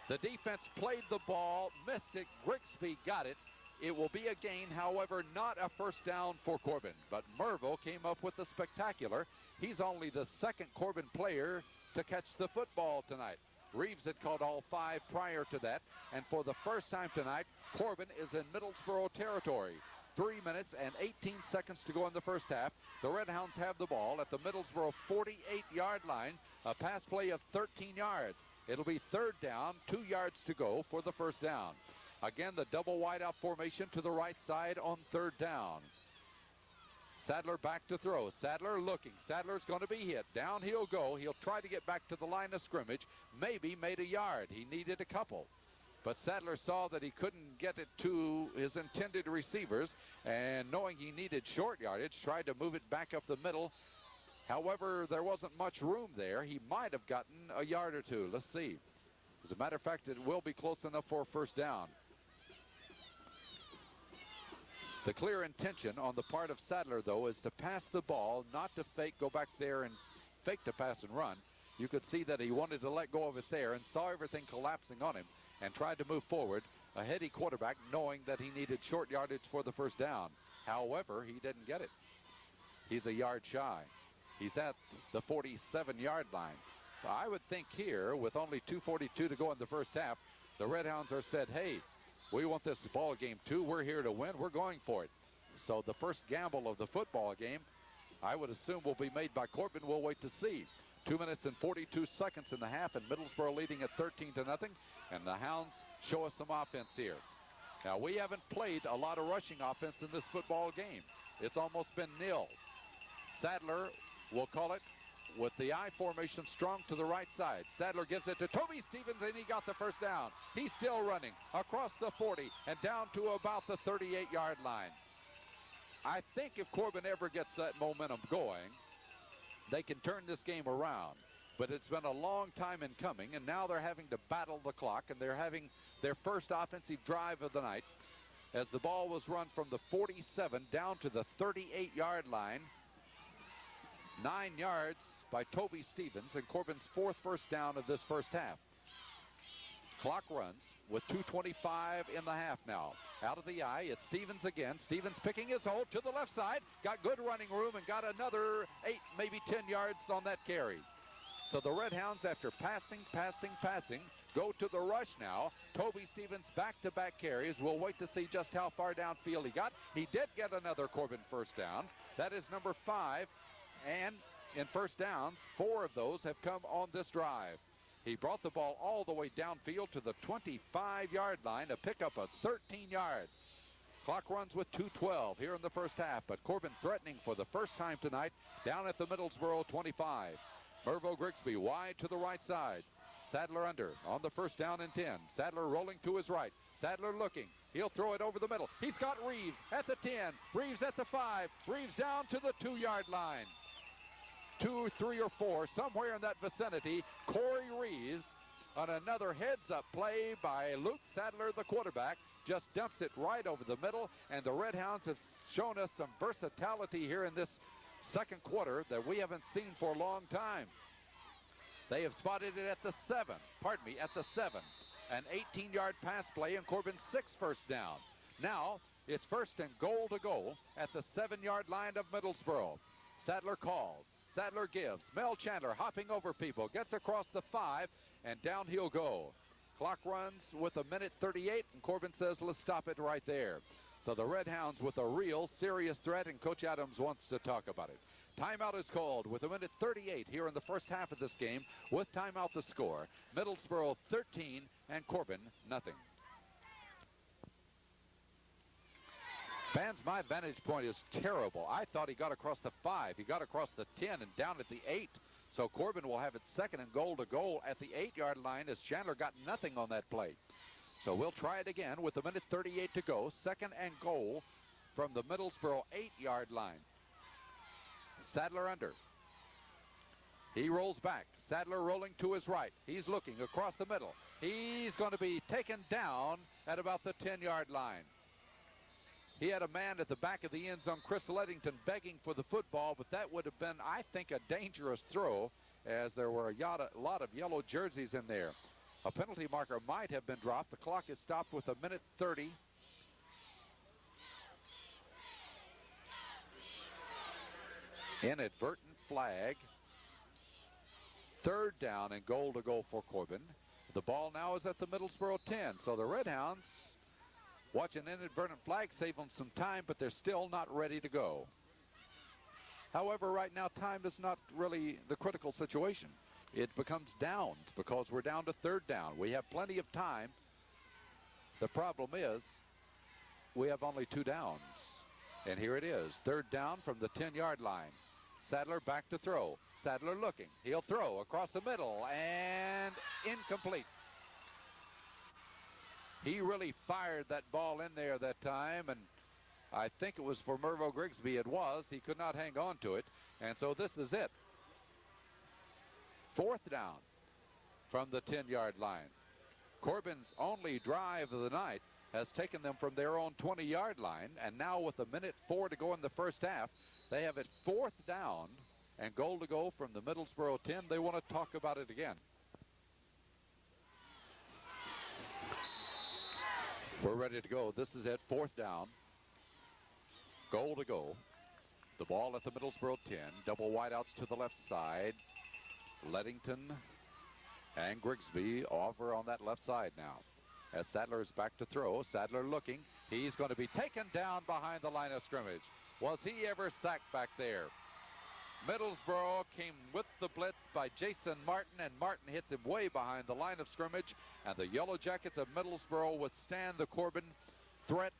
The defense played the ball, missed it. Grigsby got it. It will be a gain, however, not a first down for Corbin. But Mervo came up with the spectacular. He's only the second Corbin player to catch the football tonight. Reeves had caught all 5 prior to that. And for the first time tonight, Corbin is in Middlesboro territory. 3 minutes and 18 seconds to go in the first half. The Redhounds have the ball at the Middlesboro 48-yard line. A pass play of 13 yards. It'll be third down, 2 yards to go for the first down. Again, the double wideout formation to the right side on third down. Sadler back to throw. Sadler looking. Sadler's going to be hit. Down he'll go. He'll try to get back to the line of scrimmage. Maybe made a yard. He needed a couple. But Sadler saw that he couldn't get it to his intended receivers, and knowing he needed short yardage, tried to move it back up the middle. However, there wasn't much room there. He might have gotten a yard or two. Let's see. As a matter of fact, it will be close enough for a first down. The clear intention on the part of Sadler, though, is to pass the ball, not to fake, go back there and fake the pass and run. You could see that he wanted to let go of it there and saw everything collapsing on him and tried to move forward. A heady quarterback, knowing that he needed short yardage for the first down. However, he didn't get it. He's a yard shy. He's at the 47-yard line. So I would think here, with only 2:42 to go in the first half, the Redhounds are said, hey, we want this ball game too. We're here to win. We're going for it. So the first gamble of the football game, I would assume, will be made by Corbin. We'll wait to see. 2 minutes and 42 seconds in the half, and Middlesboro leading at 13-0. And the Hounds show us some offense here. Now, we haven't played a lot of rushing offense in this football game. It's almost been nil. Sadler will call it with the I formation strong to the right side. Sadler gives it to Toby Stevens, and he got the first down. He's still running across the 40 and down to about the 38-yard line. I think if Corbin ever gets that momentum going, they can turn this game around. But it's been a long time in coming, and now they're having to battle the clock, and they're having their first offensive drive of the night as the ball was run from the 47 down to the 38-yard line. 9 yards by Toby Stevens, and Corbin's 4th first down of this first half. Clock runs with 2:25 in the half now. Out of the eye, it's Stevens again. Stevens picking his hole to the left side. Got good running room and got another 8, maybe 10 yards on that carry. So the Redhounds, after passing, go to the rush now. Toby Stevens back-to-back carries. We'll wait to see just how far downfield he got. He did get another Corbin first down. That is number 5. And in first downs, 4 of those have come on this drive. He brought the ball all the way downfield to the 25-yard line, a pickup of 13 yards. Clock runs with 2:12 here in the first half, but Corbin threatening for the first time tonight down at the Middlesboro 25. Mervo Grigsby wide to the right side. Sadler under on the first down and 10. Sadler rolling to his right. Sadler looking. He'll throw it over the middle. He's got Reeves at the 10. Reeves at the 5. Reeves down to the 2-yard line. 2, 3, or 4, somewhere in that vicinity. Corey Reeves on another heads-up play by Luke Sadler, the quarterback, just dumps it right over the middle, and the Redhounds have shown us some versatility here in this second quarter that we haven't seen for a long time. They have spotted it at the 7, at the 7. An 18-yard pass play, and Corbin's 6th first down. Now, it's first and goal to go at the 7-yard line of Middlesboro. Sadler calls. Sadler gives. Mel Chandler hopping over people. Gets across the 5, and down he'll go. Clock runs with 1:38, and Corbin says, let's stop it right there. So the Redhounds with a real serious threat, and Coach Adams wants to talk about it. Timeout is called with 1:38 here in the first half of this game. With timeout the score. Middlesboro 13 and Corbin nothing. Fans, my vantage point is terrible. I thought he got across the 5. He got across the 10 and down at the 8. So Corbin will have it second and goal to goal at the 8-yard line as Chandler got nothing on that play. So we'll try it again with 1:38 to go. Second and goal from the Middlesboro 8-yard line. Sadler under. He rolls back. Sadler rolling to his right. He's looking across the middle. He's going to be taken down at about the 10-yard line. He had a man at the back of the end zone, Chris Leddington, begging for the football, but that would have been, I think, a dangerous throw, as there were a lot of yellow jerseys in there. A penalty marker might have been dropped. The clock is stopped with 1:30. Inadvertent flag. 3rd down and goal to go for Corbin. The ball now is at the Middlesboro 10. So the Red Hounds watch an inadvertent flag, save them some time, but they're still not ready to go. However, right now, time is not really the critical situation. It becomes downs because we're down to 3rd down. We have plenty of time. The problem is we have only 2 downs. And here it is, 3rd down from the 10-yard line. Sadler back to throw. Sadler looking. He'll throw across the middle and incomplete. He really fired that ball in there that time, and I think it was for Mervo Grigsby. It was. He could not hang on to it, and so this is it. 4th down from the 10-yard line. Corbin's only drive of the night has taken them from their own 20-yard line, and now with 1:04 to go in the first half, they have it 4th down and goal to go from the Middlesboro 10. They want to talk about it again. We're ready to go. This is it, 4th down. Goal to go. The ball at the Middlesboro 10. Double wideouts to the left side. Leddington and Grigsby over on that left side now. As Sadler is back to throw. Sadler looking. He's going to be taken down behind the line of scrimmage. Was he ever sacked back there? Middlesboro came with the blitz by Jason Martin, and Martin hits him way behind the line of scrimmage, and the Yellow Jackets of Middlesboro withstand the Corbin threat.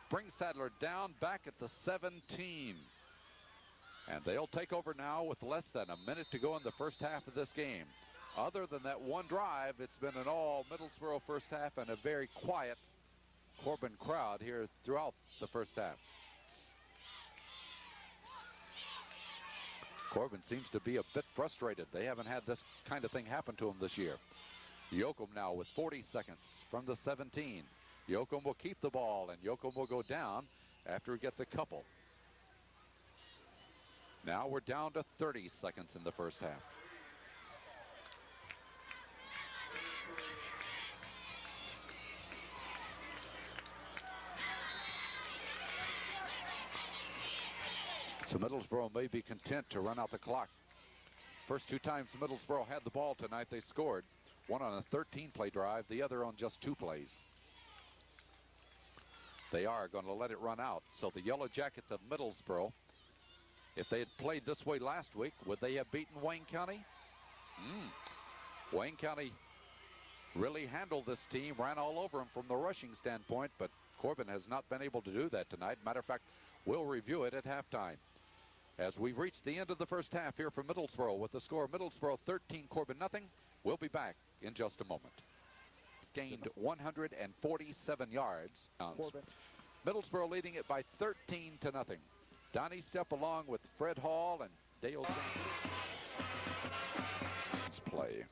Bring Sadler down back at the 17. And they'll take over now with less than a minute to go in the first half of this game. Other than that one drive, it's been an all Middlesboro first half and a very quiet Corbin crowd here throughout the first half. Corbin seems to be a bit frustrated. They haven't had this kind of thing happen to them this year. Yoakum now with 40 seconds from the 17. Yoakum will keep the ball, and Yoakum will go down after he gets a couple. Now we're down to 30 seconds in the first half. So Middlesboro may be content to run out the clock. First 2 times Middlesboro had the ball tonight, they scored. One on a 13-play drive, the other on just 2 plays. They are going to let it run out. So the Yellow Jackets of Middlesboro, if they had played this way last week, would they have beaten Wayne County? Wayne County really handled this team, ran all over them from the rushing standpoint, but Corbin has not been able to do that tonight. Matter of fact, we'll review it at halftime. As we've reached the end of the first half here for Middlesboro with the score Middlesboro 13, Corbin nothing. We'll be back in just a moment. Gained 147 yards. Corbin. Middlesboro leading it by 13 to nothing. Donnie Stepp along with Fred Hall and Dale James. Let's play.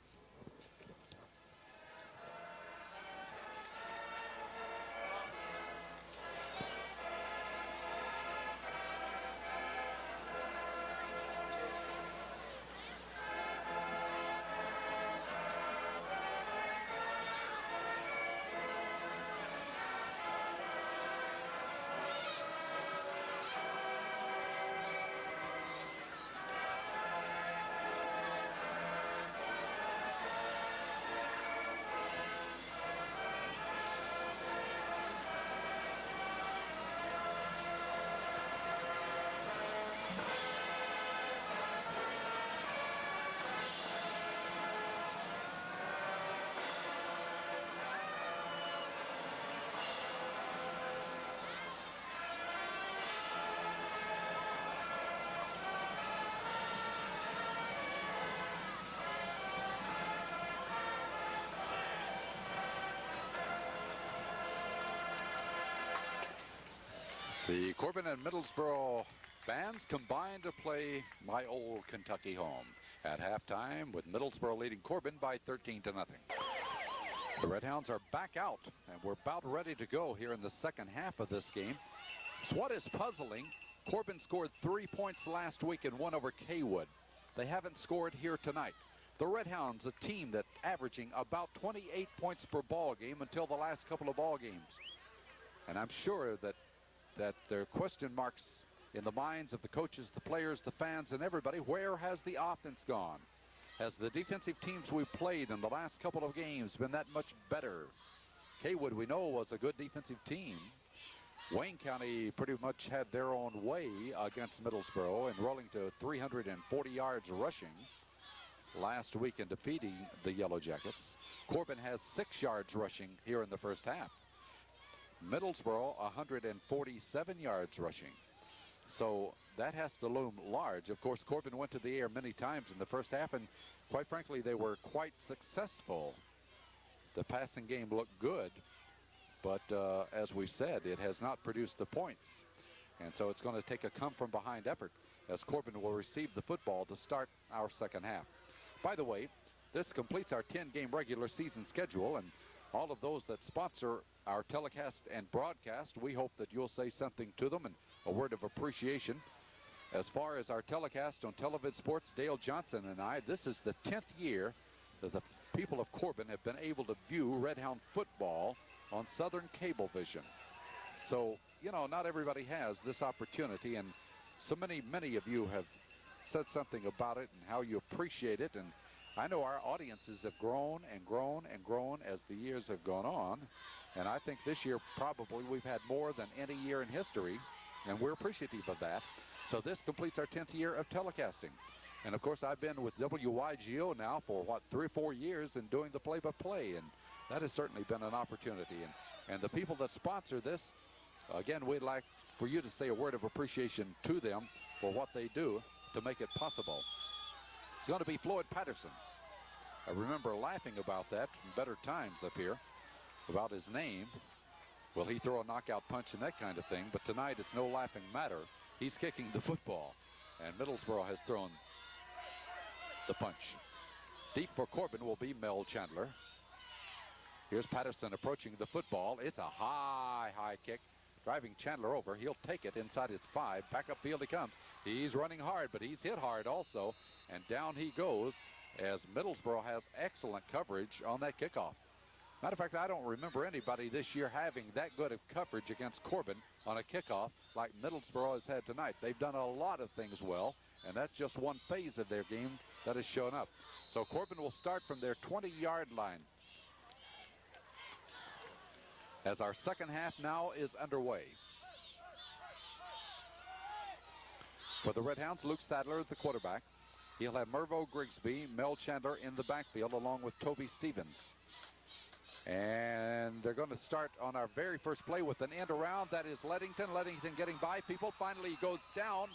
The Corbin and Middlesboro Bands combined to play My Old Kentucky Home at halftime, with Middlesboro leading Corbin by 13-0. The Red Hounds are back out, and we're about ready to go here in the second half of this game. So what is puzzling, Corbin scored 3 points last week and won over Kaywood. They haven't scored here tonight. The Red Hounds, a team that's averaging about 28 points per ball game until the last couple of ball games. And I'm sure that there are question marks in the minds of the coaches, the players, the fans, and everybody. Where has the offense gone? Has the defensive teams we've played in the last couple of games been that much better? Kaywood, we know, was a good defensive team. Wayne County pretty much had their own way against Middlesboro, and rolling to 340 yards rushing last week in defeating the Yellow Jackets. Corbin has 6 yards rushing here in the first half. Middlesboro 147 yards rushing. So that has to loom large. Of course, Corbin went to the air many times in the first half, and quite frankly, they were quite successful. The passing game looked good, but as we said, it has not produced the points. And so it's going to take a come-from-behind effort as Corbin will receive the football to start our second half. By the way, this completes our 10-game regular season schedule, and all of those that sponsor our telecast and broadcast, we hope that you'll say something to them and a word of appreciation. As far as our telecast on Televid Sports, Dale Johnson and I, this is the 10th year that the people of Corbin have been able to view Red Hound football on Southern Cablevision. So, you know, not everybody has this opportunity, and so many of you have said something about it and how you appreciate it. And I know our audiences have grown and grown and grown as the years have gone on. And I think this year probably we've had more than any year in history, and we're appreciative of that. So this completes our 10th year of telecasting. And of course, I've been with WYGO now for 3 or 4 years and doing the play-by-play, and that has certainly been an opportunity. And the people that sponsor this, again, we'd like for you to say a word of appreciation to them for what they do to make it possible. It's going to be Floyd Patterson. I remember laughing about that in better times up here, about his name. Will he throw a knockout punch and that kind of thing? But tonight it's no laughing matter. He's kicking the football, and Middlesboro has thrown the punch. Deep for Corbin will be Mel Chandler. Here's Patterson approaching the football. It's a high kick, driving Chandler over. He'll take it inside his 5. Back upfield he comes. He's running hard, but he's hit hard also. And down he goes as Middlesboro has excellent coverage on that kickoff. Matter of fact, I don't remember anybody this year having that good of coverage against Corbin on a kickoff like Middlesboro has had tonight. They've done a lot of things well, and that's just one phase of their game that has shown up. So Corbin will start from their 20-yard line as our second half now is underway. For the Red Hounds, Luke Sadler, the quarterback. He'll have Mervo Grigsby, Mel Chandler in the backfield along with Toby Stevens. And they're going to start on our very first play with an end around. That is Leddington. Leddington getting by people. Finally, he goes down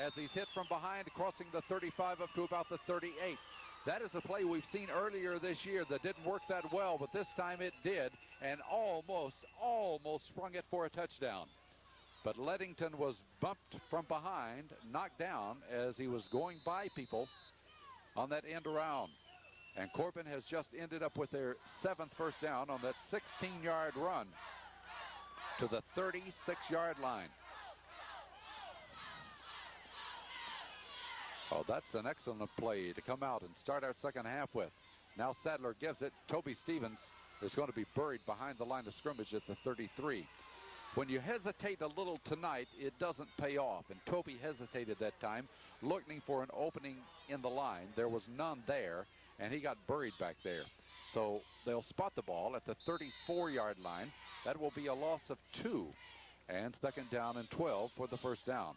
as he's hit from behind, crossing the 35 up to about the 38. That is a play we've seen earlier this year that didn't work that well, but this time it did, and almost sprung it for a touchdown. But Leddington was bumped from behind, knocked down as he was going by people on that end around. And Corbin has just ended up with their 7th first down on that 16-yard run to the 36-yard line. Oh, that's an excellent play to come out and start our second half with. Now Sadler gives it. Toby Stevens is going to be buried behind the line of scrimmage at the 33. When you hesitate a little tonight, it doesn't pay off. And Toby hesitated that time, looking for an opening in the line. There was none there, and he got buried back there. So they'll spot the ball at the 34-yard line. That will be a loss of 2. And second down and 12 for the first down.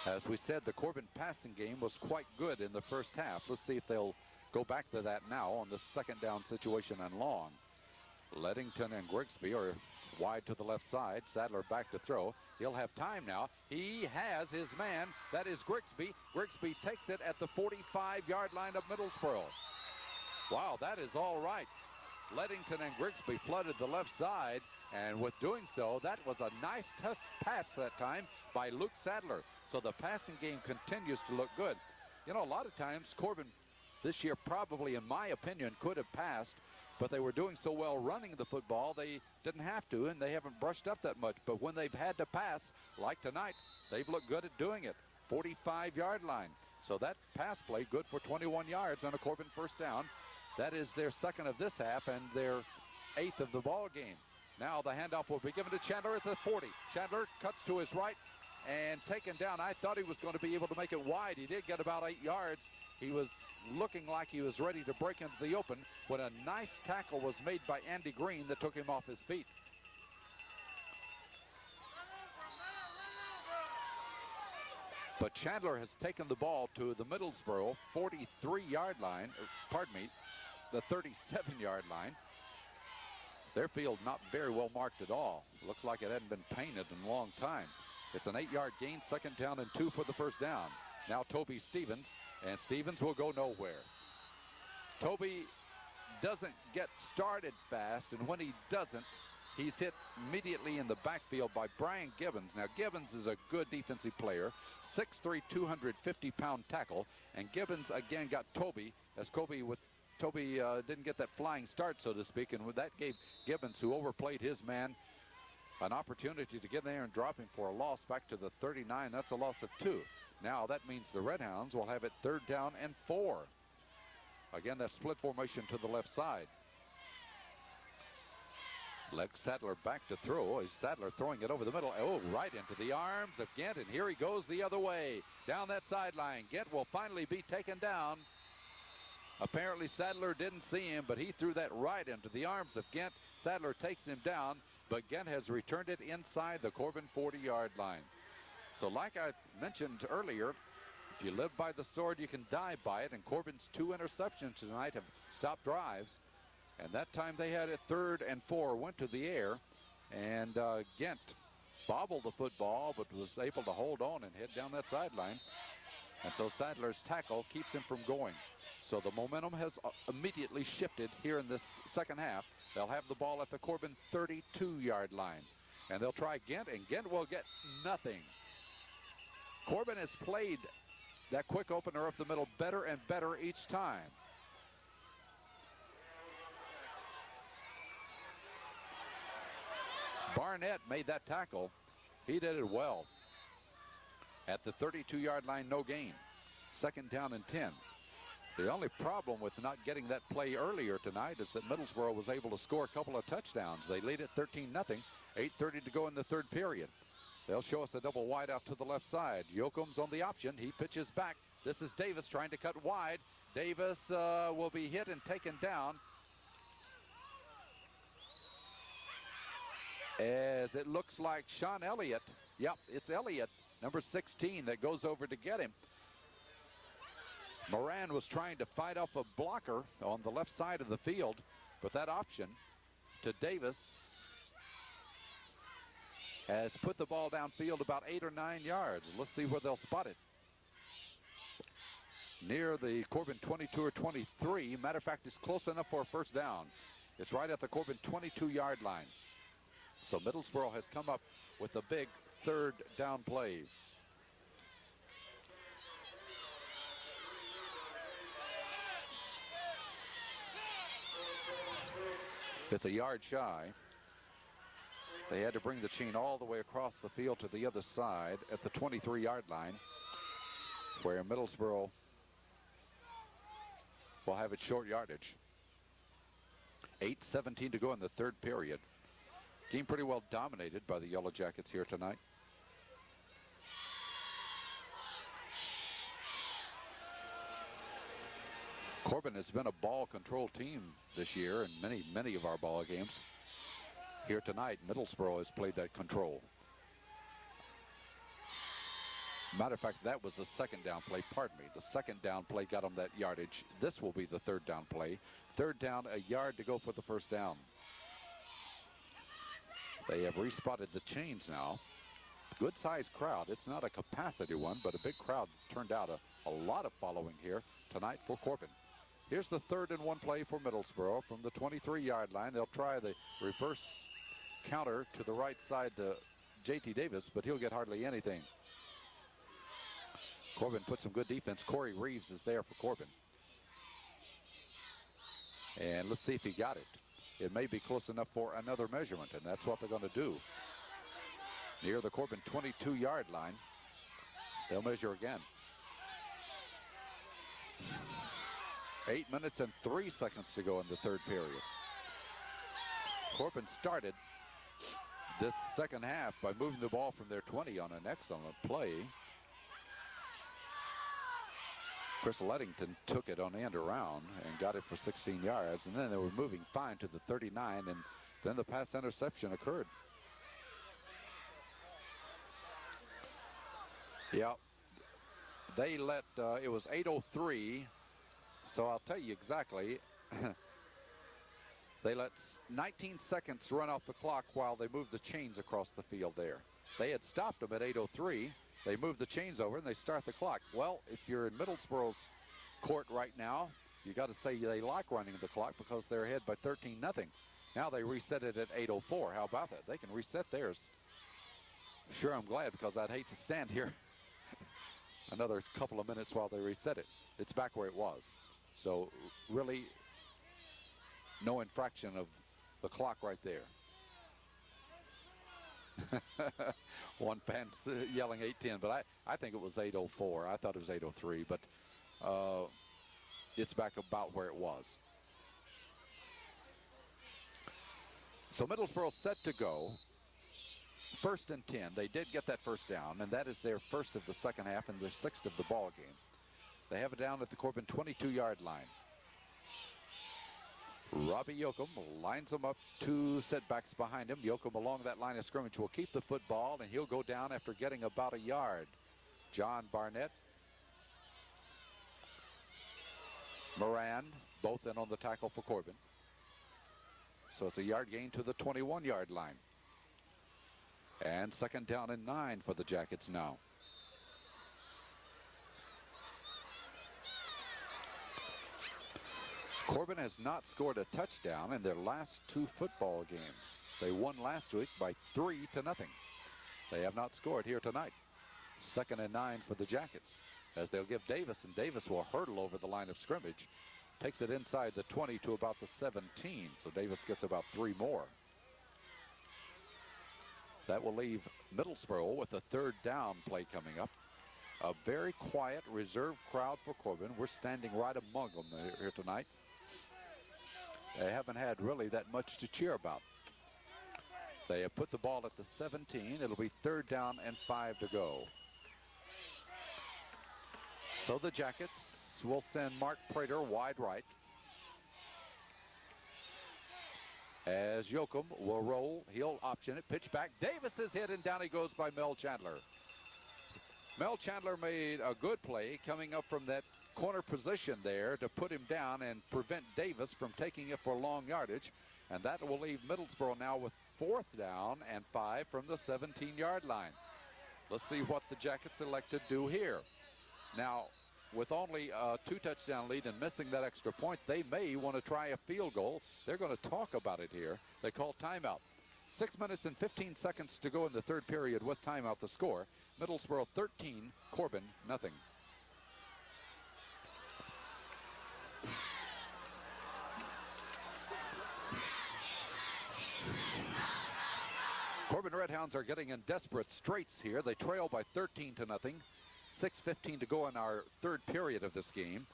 As we said, the Corbin passing game was quite good in the first half. Let's see if they'll go back to that now on the second down situation and long. Leddington and Grigsby are wide to the left side. Sadler back to throw. He'll have time now. He has his man. That is Grigsby. Grigsby takes it at the 45-yard line of Middlesboro. Wow, that is all right. Leddington and Grigsby flooded the left side, and with doing so, that was a nice test pass that time by Luke Sadler. So the passing game continues to look good. You know, a lot of times Corbin this year probably, in my opinion, could have passed, but they were doing so well running the football, they didn't have to, and they haven't brushed up that much. But when they've had to pass, like tonight, they've looked good at doing it. 45-yard line. So that pass play good for 21 yards on a Corbin first down. That is their second of this half and their 8th of the ball game. Now the handoff will be given to Chandler at the 40. Chandler cuts to his right and taken down. I thought he was going to be able to make it wide. He did get about 8 yards. He was looking like he was ready to break into the open when a nice tackle was made by Andy Green that took him off his feet. But Chandler has taken the ball to the Middlesboro 43-yard line, the 37-yard line. Their field not very well marked at all. Looks like it hadn't been painted in a long time. It's an 8-yard gain, second down and 2 for the first down. Now Toby Stevens, and Stevens will go nowhere. Toby doesn't get started fast, and when he doesn't, he's hit immediately in the backfield by Brian Gibbons. Now, Gibbons is a good defensive player, 6'3", 250-pound tackle, and Gibbons again got Toby, as Toby didn't get that flying start, so to speak, and that gave Gibbons, who overplayed his man, an opportunity to get in there and drop him for a loss back to the 39. That's a loss of 2. Now that means the Red Hounds will have it 3rd down and 4. Again, that split formation to the left side. Lex Sadler back to throw. Is Sadler throwing it over the middle? Oh, right into the arms of Gent, and here he goes the other way. Down that sideline. Gent will finally be taken down. Apparently Sadler didn't see him, but he threw that right into the arms of Gent. Sadler takes him down, but Gent has returned it inside the Corbin 40-yard line. So like I mentioned earlier, if you live by the sword, you can die by it, and Corbin's 2 interceptions tonight have stopped drives. And that time they had it 3rd and 4, went to the air, and Gent bobbled the football, but was able to hold on and head down that sideline. And so Sadler's tackle keeps him from going. So the momentum has immediately shifted here in this second half. They'll have the ball at the Corbin 32-yard line. And they'll try Gent, and Gent will get nothing. Corbin has played that quick opener up the middle better and better each time. Barnett made that tackle. He did it well. At the 32-yard line, no gain. 2nd down and 10. The only problem with not getting that play earlier tonight is that Middlesboro was able to score a couple of touchdowns. They lead at 13-0, 8:30 to go in the 3rd period. They'll show us a double wide out to the left side. Yoakum's on the option. He pitches back. This is Davis trying to cut wide. Davis will be hit and taken down, as it looks like Sean Elliott. Yep, it's Elliott, number 16, that goes over to get him. Moran was trying to fight off a blocker on the left side of the field, but that option to Davis has put the ball downfield about 8 or 9 yards. Let's see where they'll spot it. Near the Corbin 22 or 23. Matter of fact, it's close enough for a first down. It's right at the Corbin 22-yard line. So Middlesboro has come up with a big 3rd down play. It's a yard shy. They had to bring the chain all the way across the field to the other side at the 23-yard line, where Middlesboro will have its short yardage. 8:17 to go in the 3rd period. Game pretty well dominated by the Yellow Jackets here tonight. Corbin has been a ball control team this year in many of our ball games. Here tonight, Middlesboro has played that control. Matter of fact, that was the 2nd down play. Pardon me. The 2nd down play got them that yardage. This will be the 3rd down play. 3rd down, a yard to go for the first down. They have respotted the chains now. Good sized crowd. It's not a capacity one, but a big crowd turned out. A lot of following here tonight for Corbin. Here's the 3rd and 1 play for Middlesboro from the 23-yard line. They'll try the reverse counter to the right side to J.T. Davis, but he'll get hardly anything. Corbin put some good defense. Corey Reeves is there for Corbin. And let's see if he got it. It may be close enough for another measurement, and that's what they're going to do. Near the Corbin 22-yard line, they'll measure again. 8 minutes and 3 seconds to go in the 3rd period. Corbin started this second half by moving the ball from their 20 on an excellent play. Chris Lettington took it on the end around and got it for 16 yards, and then they were moving fine to the 39, and then the pass interception occurred. Yeah, they let, it was 8:03, so I'll tell you exactly. They let 19 seconds run off the clock while they moved the chains across the field there. They had stopped them at 8:03. They moved the chains over and they start the clock. Well, if you're in Middlesboro's court right now, you got to say they like running the clock because they're ahead by 13-0. Now they reset it at 8:04. How about that? They can reset theirs. Sure, I'm glad, because I'd hate to stand here another couple of minutes while they reset it. It's back where it was. So really no infraction of the clock right there. One fan yelling 8:10, but I think it was 8:04. I thought it was 8:03, but it's back about where it was. So Middlesboro set to go. 1st and 10. They did get that first down, and that is their first of the second half and their 6th of the ball game. They have it down at the Corbin 22-yard line. Robbie Yoakum lines them up, 2 setbacks behind him. Yoakum along that line of scrimmage will keep the football, and he'll go down after getting about a yard. John Barnett, Moran, both in on the tackle for Corbin. So it's a yard gain to the 21-yard line. And 2nd down and 9 for the Jackets now. Corbin has not scored a touchdown in their last 2 football games. They won last week by 3-0. They have not scored here tonight. 2nd and 9 for the Jackets, as they'll give Davis, and Davis will hurdle over the line of scrimmage. Takes it inside the 20 to about the 17, so Davis gets about 3 more. That will leave Middlesboro with a 3rd down play coming up. A very quiet, reserved crowd for Corbin. We're standing right among them here tonight. They haven't had really that much to cheer about. They have put the ball at the 17. It'll be 3rd down and 5 to go. So the Jackets will send Mark Prater wide right, as Yoakum will roll. He'll option it, pitch back. Davis is hit, and down he goes by Mel Chandler. Mel Chandler made a good play coming up from that corner position there to put him down and prevent Davis from taking it for long yardage. And that will leave Middlesboro now with 4th down and 5 from the 17-yard line. Let's see what the Jackets elect to do here. Now, with only a 2-touchdown lead and missing that extra point, they may want to try a field goal. They're going to talk about it here. They call timeout. 6 minutes and 15 seconds to go in the 3rd period with timeout. The score, Middlesboro 13, Corbin nothing. Corbin Redhounds are getting in desperate straits here. They trail by 13-0. 6:15 to go in our 3rd period of this game.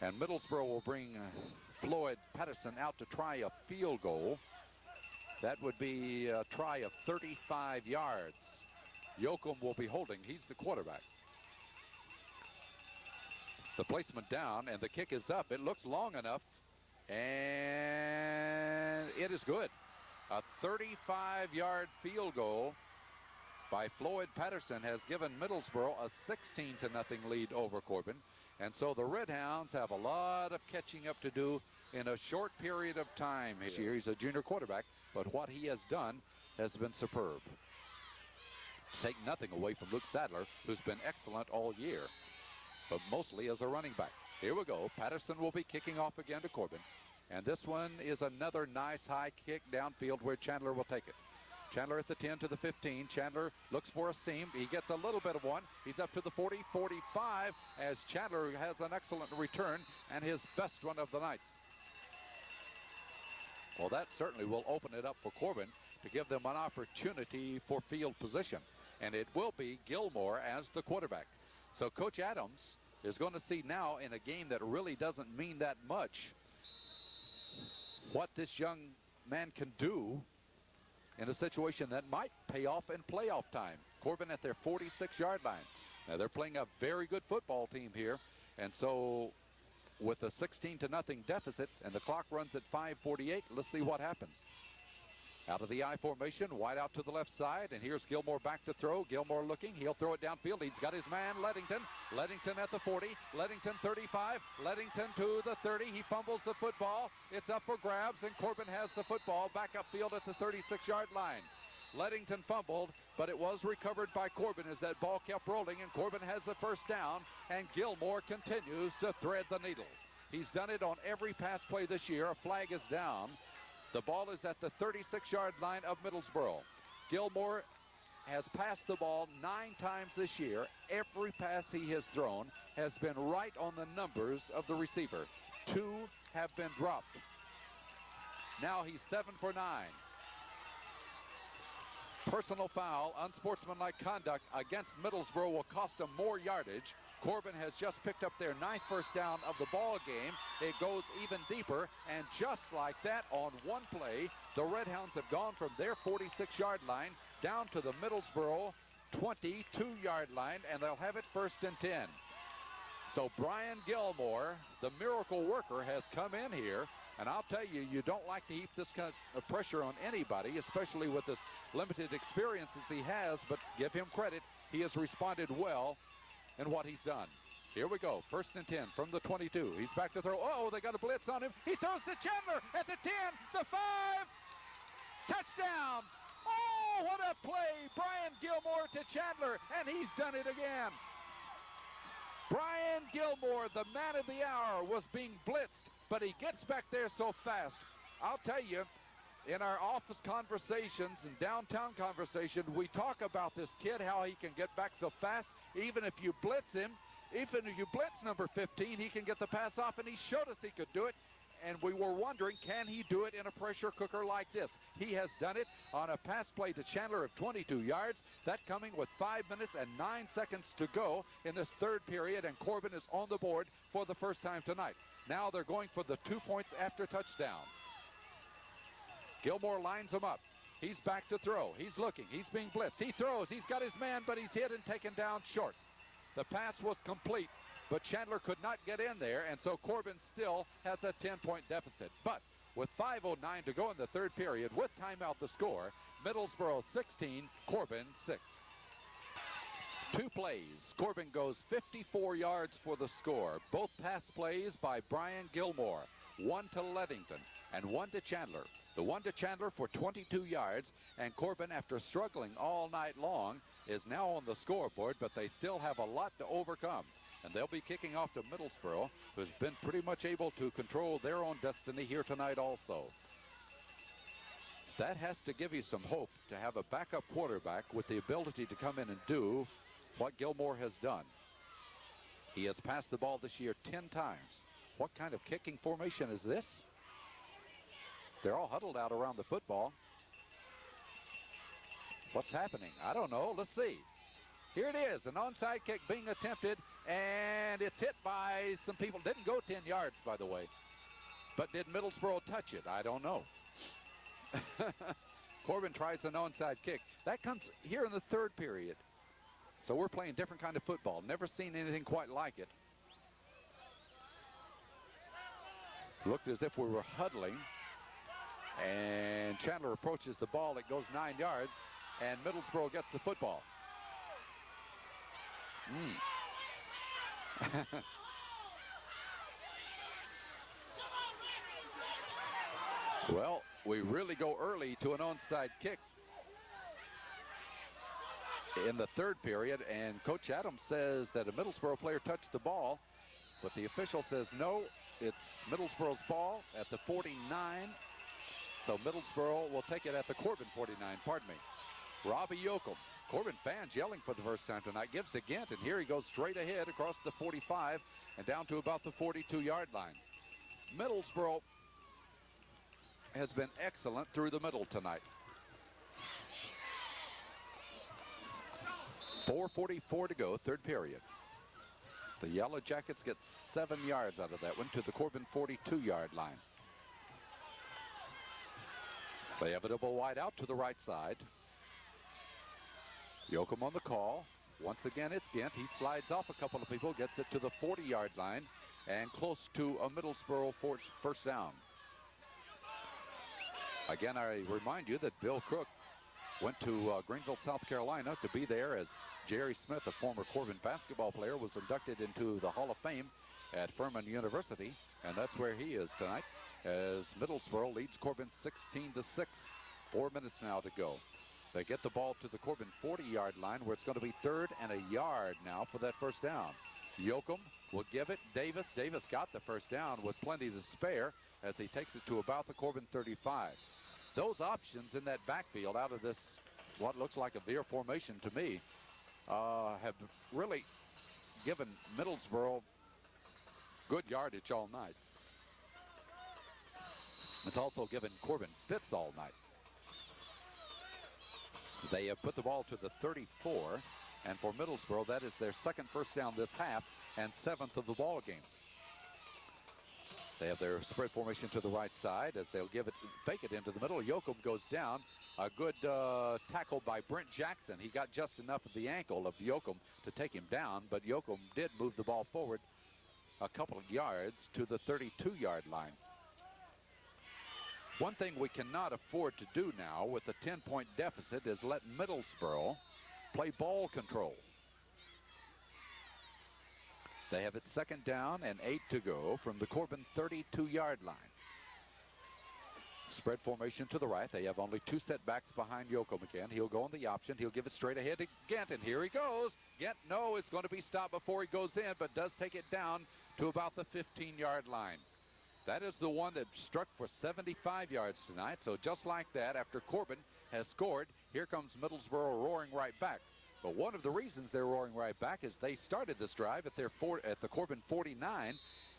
And Middlesboro will bring Floyd Patterson out to try a field goal. That would be a try of 35 yards. Yoakum will be holding. He's the quarterback. The placement down, and the kick is up. It looks long enough, and it is good. A 35-yard field goal by Floyd Patterson has given Middlesboro a 16-0 lead over Corbin. And so the Redhounds have a lot of catching up to do in a short period of time here. He's a junior quarterback, but what he has done has been superb. Take nothing away from Luke Sadler, who's been excellent all year. but mostly as a running back. Here we go. Patterson will be kicking off again to Corbin. And this one is another nice high kick downfield where Chandler will take it. Chandler at the 10 to the 15. Chandler looks for a seam. He gets a little bit of one. He's up to the 40, 45 as Chandler has an excellent return and his best one of the night. Well, that certainly will open it up for Corbin to give them an opportunity for field position. And it will be Gilmore as the quarterback. So Coach Adams is going to see now in a game that really doesn't mean that much what this young man can do in a situation that might pay off in playoff time. Corbin at their 46-yard line. Now they're playing a very good football team here. And so with a 16-0 deficit and the clock runs at 5:48, let's see what happens. Out of the I formation, wide out to the left side, and here's Gilmore back to throw. Gilmore looking, he'll throw it downfield. He's got his man, Lettington. Lettington at the 40, Lettington 35, Lettington to the 30. He fumbles the football. It's up for grabs, and Corbin has the football back upfield at the 36-yard line. Lettington fumbled, but it was recovered by Corbin as that ball kept rolling, and Corbin has the first down, and Gilmore continues to thread the needle. He's done it on every pass play this year. A flag is down. The ball is at the 36-yard line of Middlesboro. Gilmore has passed the ball 9 times this year. Every pass he has thrown has been right on the numbers of the receiver. 2 have been dropped. Now he's 7 for 9. Personal foul, unsportsmanlike conduct against Middlesboro will cost him more yardage. Corbin has just picked up their 9th first down of the ball game. It goes even deeper, and just like that, on one play, the Redhounds have gone from their 46-yard line down to the Middlesboro 22-yard line, and they'll have it 1st and 10. So Brian Gilmore, the miracle worker, has come in here, and I'll tell you, you don't like to heap this kind of pressure on anybody, especially with as limited experience as he has, but give him credit. He has responded well in what he's done. Here we go, 1st and 10 from the 22. He's back to throw. Oh, they got a blitz on him. He throws to Chandler at the 10, the 5. Touchdown. Oh, what a play. Brian Gilmore to Chandler, and he's done it again. Brian Gilmore, the man of the hour, was being blitzed, but he gets back there so fast. I'll tell you, in our office conversations and downtown conversations, we talk about this kid, how he can get back so fast. Even if you blitz him, even if you blitz number 15, he can get the pass off, and he showed us he could do it. And we were wondering, can he do it in a pressure cooker like this? He has done it on a pass play to Chandler of 22 yards. That coming with 5 minutes and 9 seconds to go in this 3rd period, and Corbin is on the board for the first time tonight. Now they're going for the 2 points after touchdown. Gilmore lines him up. He's back to throw. He's looking. He's being blitzed. He throws. He's got his man, but he's hit and taken down short. The pass was complete, but Chandler could not get in there, and so Corbin still has a 10-point deficit. But with 5:09 to go in the 3rd period, with timeout the score, Middlesboro 16, Corbin 6. 2 plays. Corbin goes 54 yards for the score. Both pass plays by Brian Gilmore. 1 to Lettington and 1 to Chandler. The 1 to Chandler for 22 yards, and Corbin, after struggling all night long, is now on the scoreboard, but they still have a lot to overcome. And they'll be kicking off to Middlesboro, who's been pretty much able to control their own destiny here tonight also. That has to give you some hope to have a backup quarterback with the ability to come in and do what Gilmore has done. He has passed the ball this year 10 times. What kind of kicking formation is this? They're all huddled out around the football. What's happening? I don't know. Let's see. Here it is, an onside kick being attempted, and it's hit by some people. Didn't go 10 yards, by the way. But did Middlesboro touch it? I don't know. Corbin tries an onside kick. That comes here in the 3rd period. So we're playing different kind of football. Never seen anything quite like it. Looked as if we were huddling. And Chandler approaches the ball. It goes 9 yards. And Middlesboro gets the football. Well, we really go early to an onside kick. in the third period, and Coach Adams says that a Middlesboro player touched the ball, but the official says no, it's Middlesboro's ball at the 49. So Middlesboro will take it at the Corbin 49, pardon me. Robbie Yoakum, Corbin fans yelling for the first time tonight, gives to Gant, and here he goes straight ahead across the 45 and down to about the 42-yard line. Middlesboro has been excellent through the middle tonight. 4:44 to go, third period. The Yellow Jackets get 7 yards out of that one to the Corbin 42-yard line. They have a double wide out to the right side. Yoakum on the call. Once again, it's Gant. He slides off a couple of people, gets it to the 40-yard line, and close to a Middlesboro first down. Again, I remind you that Bill Crook went to Greenville, South Carolina to be there as Jerry Smith, a former Corbin basketball player, was inducted into the Hall of Fame at Furman University, and that's where he is tonight as Middlesboro leads Corbin 16-6. 4 minutes now to go. They get the ball to the Corbin 40-yard line where it's going to be 3rd and a yard now for that first down. Yoakum will give it. Davis got the first down with plenty to spare as he takes it to about the Corbin 35. Those options in that backfield out of this, what looks like a veer formation to me, have really given Middlesboro good yardage all night. It's also given Corbin fits all night. They have put the ball to the 34, and for Middlesboro, that is their second first down this half and 7th of the ball game. They have their spread formation to the right side as they'll fake it into the middle. Yoakum goes down. A good tackle by Brent Jackson. He got just enough of the ankle of Yoakum to take him down, but Yoakum did move the ball forward a couple of yards to the 32-yard line. One thing we cannot afford to do now with a 10-point deficit is let Middlesboro play ball control. They have it 2nd down and 8 to go from the Corbin 32-yard line. Spread formation to the right. They have only 2 setbacks behind Yoakum again. He'll go on the option. He'll give it straight ahead to Gant, and here he goes. Gant, no, it's going to be stopped before he goes in, but does take it down to about the 15-yard line. That is the one that struck for 75 yards tonight. So just like that, after Corbin has scored, here comes Middlesboro roaring right back. But one of the reasons they're roaring right back is they started this drive at the Corbin 49,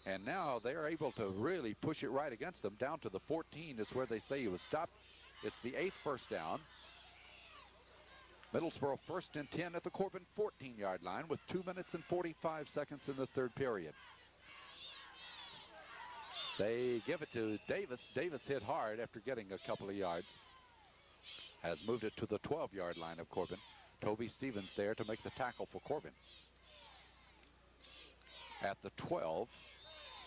and now they're able to really push it right against them. Down to the 14 is where they say he was stopped. It's the 8th first down. Middlesboro 1st and 10 at the Corbin 14-yard line with 2 minutes and 45 seconds in the third period. They give it to Davis. Davis hit hard after getting a couple of yards. Has moved it to the 12-yard line of Corbin. Toby Stevens there to make the tackle for Corbin. At the 12,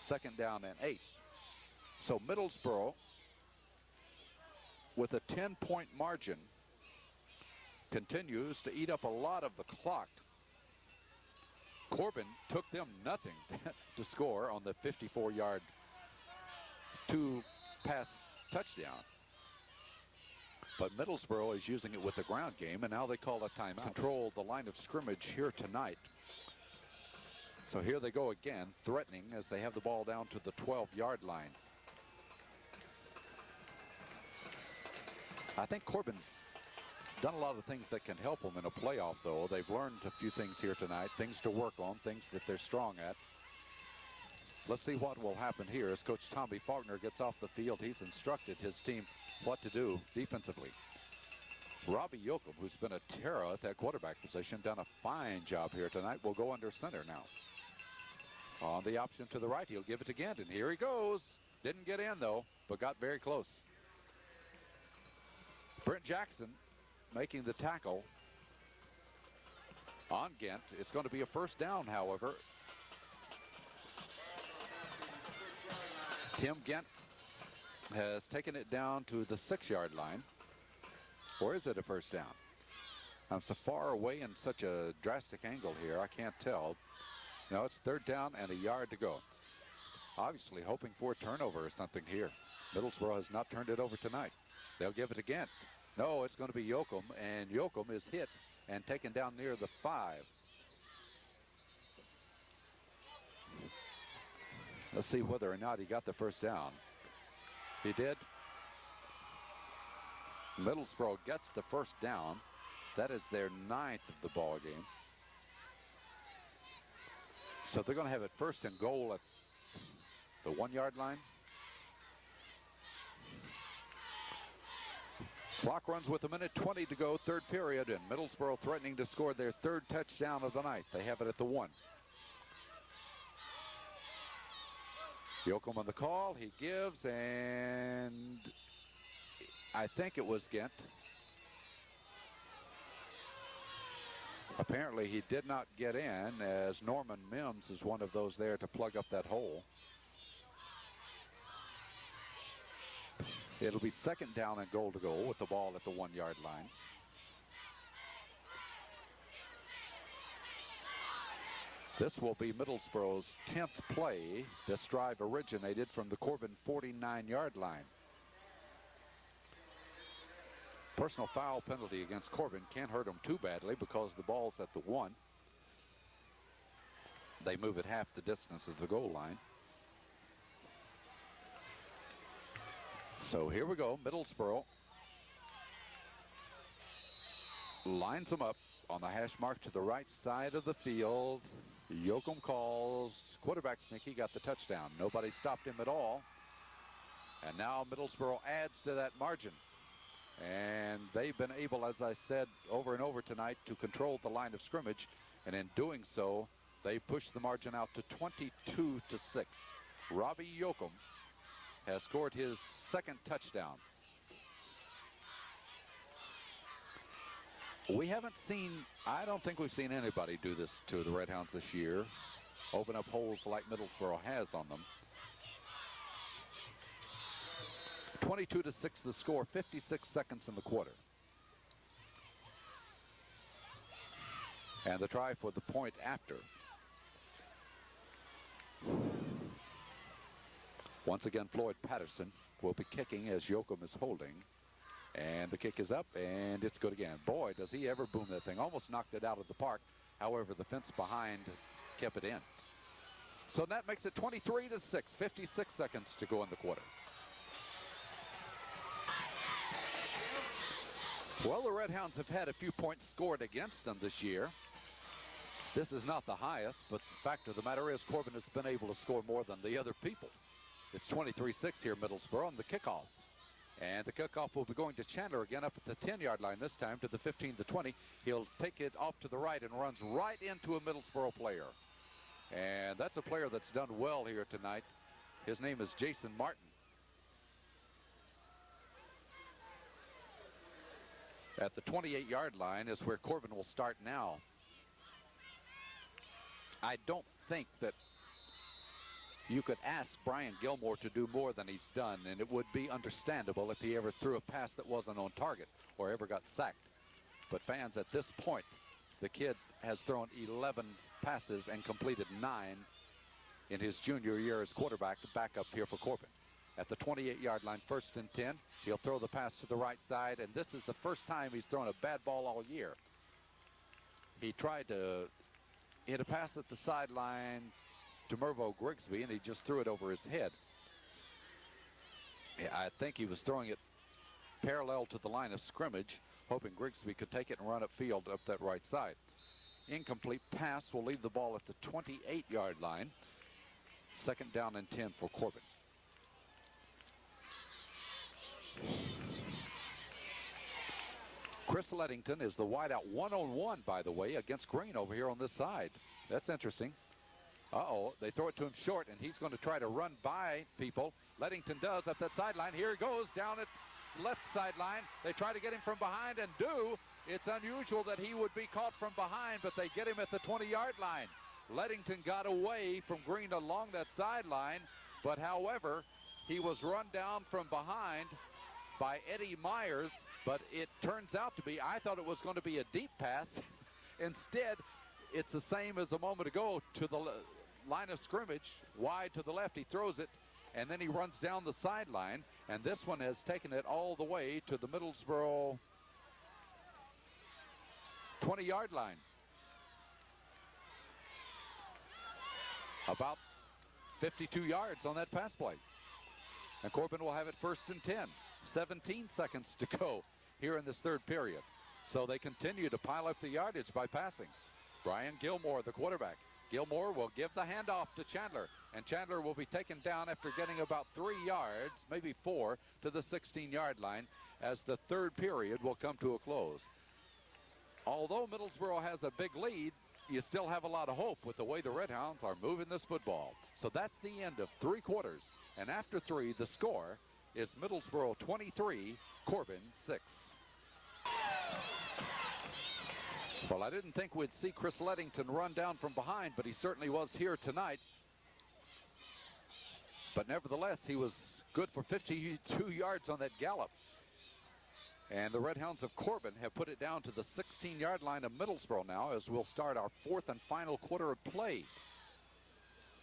2nd down and 8. So Middlesboro, with a 10-point margin, continues to eat up a lot of the clock. Corbin took them nothing to score on the 54-yard 2-pass touchdown. But Middlesboro is using it with the ground game, and now they call a timeout. Control the line of scrimmage here tonight. So here they go again, threatening as they have the ball down to the 12-yard line. I think Corbin's done a lot of things that can help them in a playoff, though. They've learned a few things here tonight, things to work on, things that they're strong at. Let's see what will happen here as Coach Tommy Faulkner gets off the field. He's instructed his team what to do defensively. Robbie Yoakum, who's been a terror at that quarterback position, done a fine job here tonight, will go under center now. On the option to the right, he'll give it to Gant, and here he goes. Didn't get in, though, but got very close. Brent Jackson making the tackle on Gant. It's going to be a first down, however. Tim Gant has taken it down to the 6-yard line. Or is it a first down? I'm so far away in such a drastic angle here, I can't tell. No, it's 3rd down and a yard to go. Obviously hoping for a turnover or something here. Middlesboro has not turned it over tonight. They'll give it again. No, it's going to be Yoakum, and Yoakum is hit and taken down near the 5. Let's see whether or not he got the first down. He did. Middlesboro gets the first down. That is their 9th of the ball game. So they're going to have it first and goal at the 1-yard line. Clock runs with 1:20 to go, third period, and Middlesboro threatening to score their 3rd touchdown of the night. They have it at the 1. Yoakum on the call. He gives, and I think it was Gent. Apparently he did not get in, as Norman Mims is one of those there to plug up that hole. It'll be 2nd down and goal to go with the ball at the 1-yard line. This will be Middlesboro's 10th play. This drive originated from the Corbin 49-yard line. Personal foul penalty against Corbin can't hurt him too badly because the ball's at the 1. They move it half the distance of the goal line. So here we go. Middlesboro lines them up on the hash mark to the right side of the field. Yoakum calls. Quarterback sneaky, got the touchdown. Nobody stopped him at all. And now Middlesboro adds to that margin. And they've been able, as I said over and over tonight, to control the line of scrimmage. And in doing so, they push the margin out to 22-6. Robbie Yoakum has scored his 2nd touchdown. We haven't seen, I don't think we've seen anybody do this to the Red Hounds this year. Open up holes like Middlesboro has on them. 22-6 the score, 56 seconds in the quarter. And the try for the point after. Once again, Floyd Patterson will be kicking as Yoakum is holding. And the kick is up, and it's good again. Boy, does he ever boom that thing. Almost knocked it out of the park. However, the fence behind kept it in. So that makes it 23-6, 56 seconds to go in the quarter. Well, the Red Hounds have had a few points scored against them this year. This is not the highest, but the fact of the matter is Corbin has been able to score more than the other people. It's 23-6 here, Middlesboro, on the kickoff. And the kickoff will be going to Chandler again up at the 10-yard line this time to the 15-20. He'll take it off to the right and runs right into a Middlesboro player. And that's a player that's done well here tonight. His name is Jason Martin. At the 28-yard line is where Corbin will start now. I don't think that you could ask Brian Gilmore to do more than he's done, and it would be understandable if he ever threw a pass that wasn't on target or ever got sacked. But fans, at this point, the kid has thrown 11 passes and completed 9 in his junior year as quarterback, back up here for Corbin. At the 28-yard line, 1st and 10, he'll throw the pass to the right side, and this is the first time he's thrown a bad ball all year. He tried to hit a pass at the sideline to Mervo Grigsby, and he just threw it over his head. I think he was throwing it parallel to the line of scrimmage, hoping Grigsby could take it and run upfield up that right side. Incomplete pass will leave the ball at the 28-yard line. 2nd down and 10 for Corbin. Chris Lettington is the wideout one-on-one, by the way, against Green over here on this side. That's interesting. Uh-oh, they throw it to him short, and he's going to try to run by people. Lettington does up that sideline. Here he goes down at left sideline. They try to get him from behind and do. It's unusual that he would be caught from behind, but they get him at the 20-yard line. Lettington got away from Green along that sideline, but however, he was run down from behind by Eddie Myers, but it turns out to be, I thought it was going to be a deep pass. Instead, it's the same as a moment ago, to the line of scrimmage, wide to the left. He throws it, and then he runs down the sideline, and this one has taken it all the way to the Middlesboro 20-yard line. About 52 yards on that pass play. And Corbin will have it 1st and 10. 17 seconds to go here in this third period. So they continue to pile up the yardage by passing. Brian Gilmore, the quarterback. Gilmore will give the handoff to Chandler. And Chandler will be taken down after getting about 3 yards, maybe 4, to the 16-yard line as the third period will come to a close. Although Middlesboro has a big lead, you still have a lot of hope with the way the Redhounds are moving this football. So that's the end of 3 quarters. And after 3, the score is Middlesboro 23, Corbin 6. Well, I didn't think we'd see Chris Lettington run down from behind, but he certainly was here tonight. But nevertheless, he was good for 52 yards on that gallop. And the Redhounds of Corbin have put it down to the 16-yard line of Middlesboro now as we'll start our 4th and final quarter of play.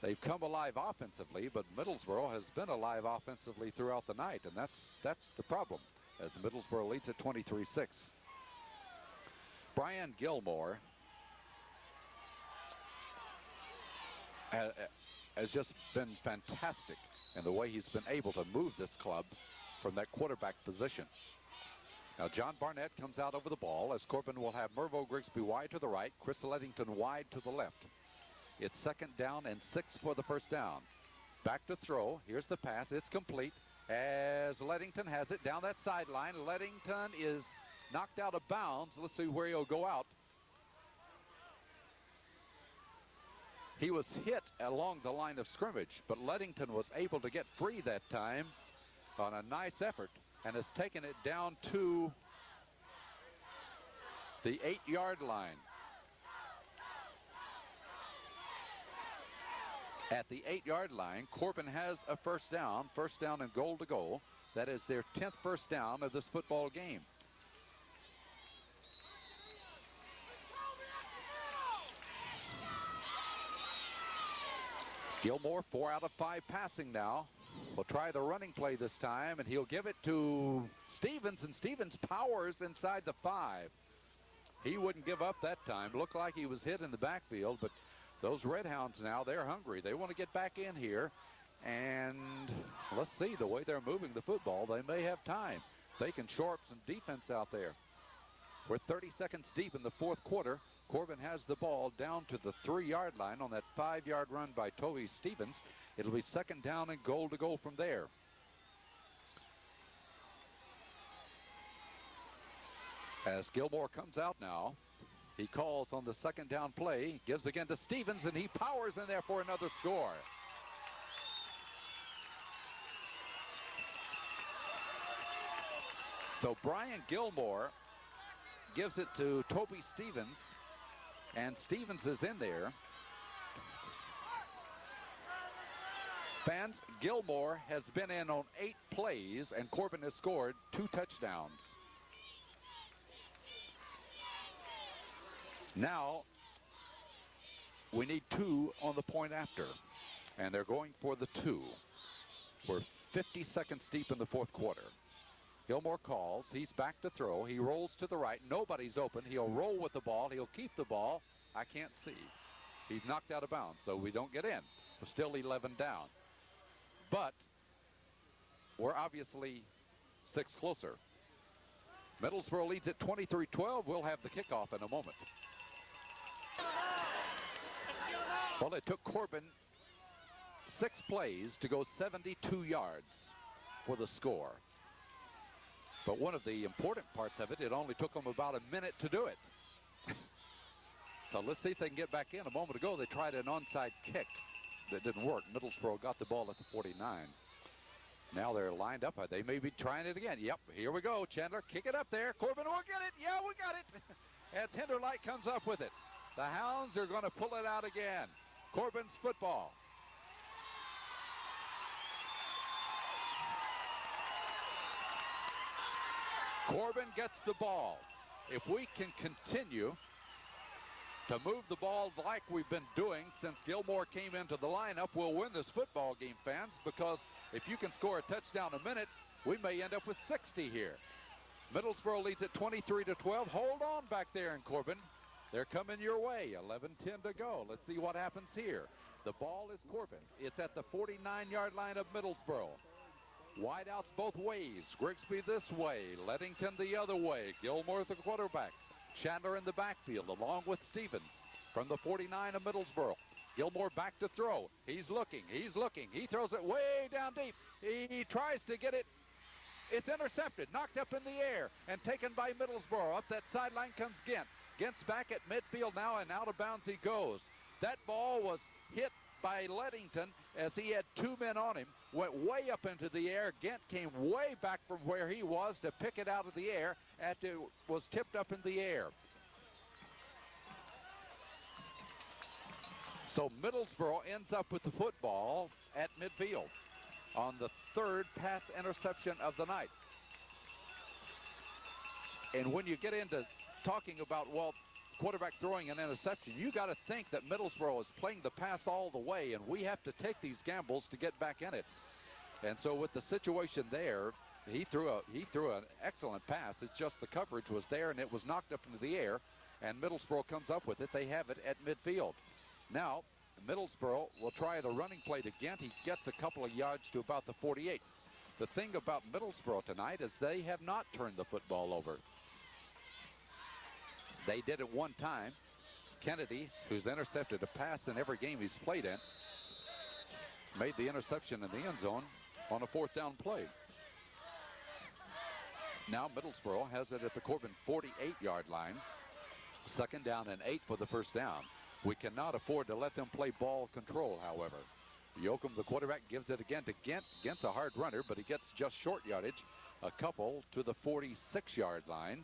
They've come alive offensively, but Middlesboro has been alive offensively throughout the night, and that's the problem as Middlesboro leads at 23-6. Brian Gilmore has just been fantastic in the way he's been able to move this club from that quarterback position. Now John Barnett comes out over the ball as Corbin will have Mervo Grigsby wide to the right, Chris Lettington wide to the left. It's 2nd down and 6 for the 1st down. Back to throw. Here's the pass. It's complete as Lettington has it down that sideline. Lettington is knocked out of bounds. Let's see where he'll go out. He was hit along the line of scrimmage, but Lettington was able to get free that time on a nice effort and has taken it down to the 8-yard line. At the 8-yard line, Corbin has a 1st down and goal to go. That is their 10th 1st down of this football game. Gilmore 4 out of 5 passing now. Will try the running play this time, and he'll give it to Stevens, and Stevens powers inside the 5. He wouldn't give up that time. Looked like he was hit in the backfield, but those Redhounds now, they're hungry. They want to get back in here, and let's see the way they're moving the football. They may have time. They can shore up some defense out there. We're 30 seconds deep in the 4th quarter. Corbin has the ball down to the 3-yard line on that 5-yard run by Toby Stevens. It'll be 2nd down and goal to go from there. As Gilmore comes out now, he calls on the 2nd down play, gives again to Stevens, and he powers in there for another score. So Brian Gilmore gives it to Toby Stevens, and Stevens is in there. Fans, Gilmore has been in on 8 plays, and Corbin has scored 2 touchdowns. Now, we need 2 on the point after, and they're going for the 2. We're 50 seconds deep in the 4th quarter. Gilmore calls. He's back to throw. He rolls to the right. Nobody's open. He'll roll with the ball. He'll keep the ball. I can't see. He's knocked out of bounds, so we don't get in. We're still 11 down. But we're obviously 6 closer. Middlesboro leads at 23-12. We'll have the kickoff in a moment. Well, it took Corbin 6 plays to go 72 yards for the score. But one of the important parts of it, it only took them about a minute to do it. So let's see if they can get back in. A moment ago, they tried an onside kick that didn't work. Middlesboro got the ball at the 49. Now they're lined up. They may be trying it again. Yep, here we go. Chandler, kick it up there. Corbin will get it. Yeah, we got it. As Hinderlight comes up with it. The Hounds are going to pull it out again. Corbin's football. Corbin gets the ball. If we can continue to move the ball like we've been doing since Gilmore came into the lineup, we'll win this football game, fans, because if you can score a touchdown a minute, we may end up with 60 here. Middlesboro leads at 23-12. Hold on back there in Corbin. They're coming your way. 11:10 to go. Let's see what happens here. The ball is Corbin. It's at the 49-yard line of Middlesboro. Wideouts both ways. Grigsby this way. Lettington the other way. Gilmore the quarterback. Chandler in the backfield along with Stevens from the 49 of Middlesboro. Gilmore back to throw. He's looking. He's looking. He throws it way down deep. He tries to get it. It's intercepted. Knocked up in the air and taken by Middlesboro. Up that sideline comes Gent. Gent's back at midfield now, and out of bounds he goes. That ball was hit by Lettington as he had two men on him. Went way up into the air. Gent came way back from where he was to pick it out of the air after it was tipped up in the air. So Middlesboro ends up with the football at midfield on the third pass interception of the night. And when you get into talking about, well, quarterback throwing an interception, you got to think that Middlesboro is playing the pass all the way, and we have to take these gambles to get back in it. And so with the situation there, he threw an excellent pass. It's just the coverage was there, and it was knocked up into the air, and Middlesboro comes up with it. They have it at midfield. Now, Middlesboro will try the running play to Gent. He gets a couple of yards to about the 48. The thing about Middlesboro tonight is they have not turned the football over. They did it one time. Kennedy, who's intercepted a pass in every game he's played in, made the interception in the end zone on a fourth down play. Now Middlesboro has it at the Corbin 48-yard line. Second down and 8 for the first down. We cannot afford to let them play ball control, however. Yoakum, the quarterback, gives it again to Gent. Gent's a hard runner, but he gets just short yardage, a couple to the 46-yard line.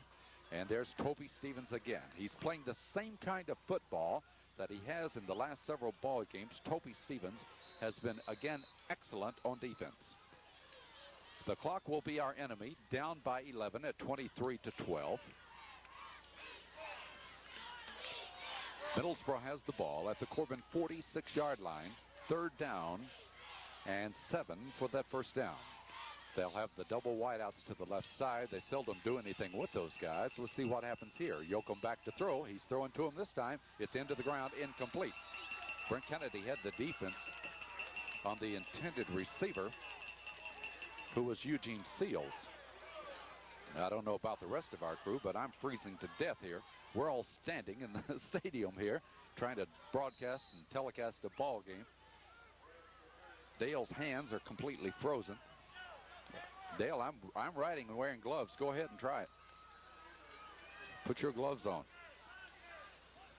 And there's Toby Stevens again. He's playing the same kind of football that he has in the last several ball games. Toby Stevens has been, again, excellent on defense. The clock will be our enemy, down by 11 at 23-12. Middlesboro has the ball at the Corbin 46-yard line. Third down and 7 for that first down. They'll have the double wideouts to the left side. They seldom do anything with those guys. We'll see what happens here. Yoakum back to throw. He's throwing to him this time. It's into the ground, incomplete. Brent Kennedy had the defense on the intended receiver, who was Eugene Seals. I don't know about the rest of our crew, but I'm freezing to death here. We're all standing in the stadium here trying to broadcast and telecast a ball game. Dale's hands are completely frozen. Dale, I'm riding and wearing gloves. Go ahead and try it. Put your gloves on.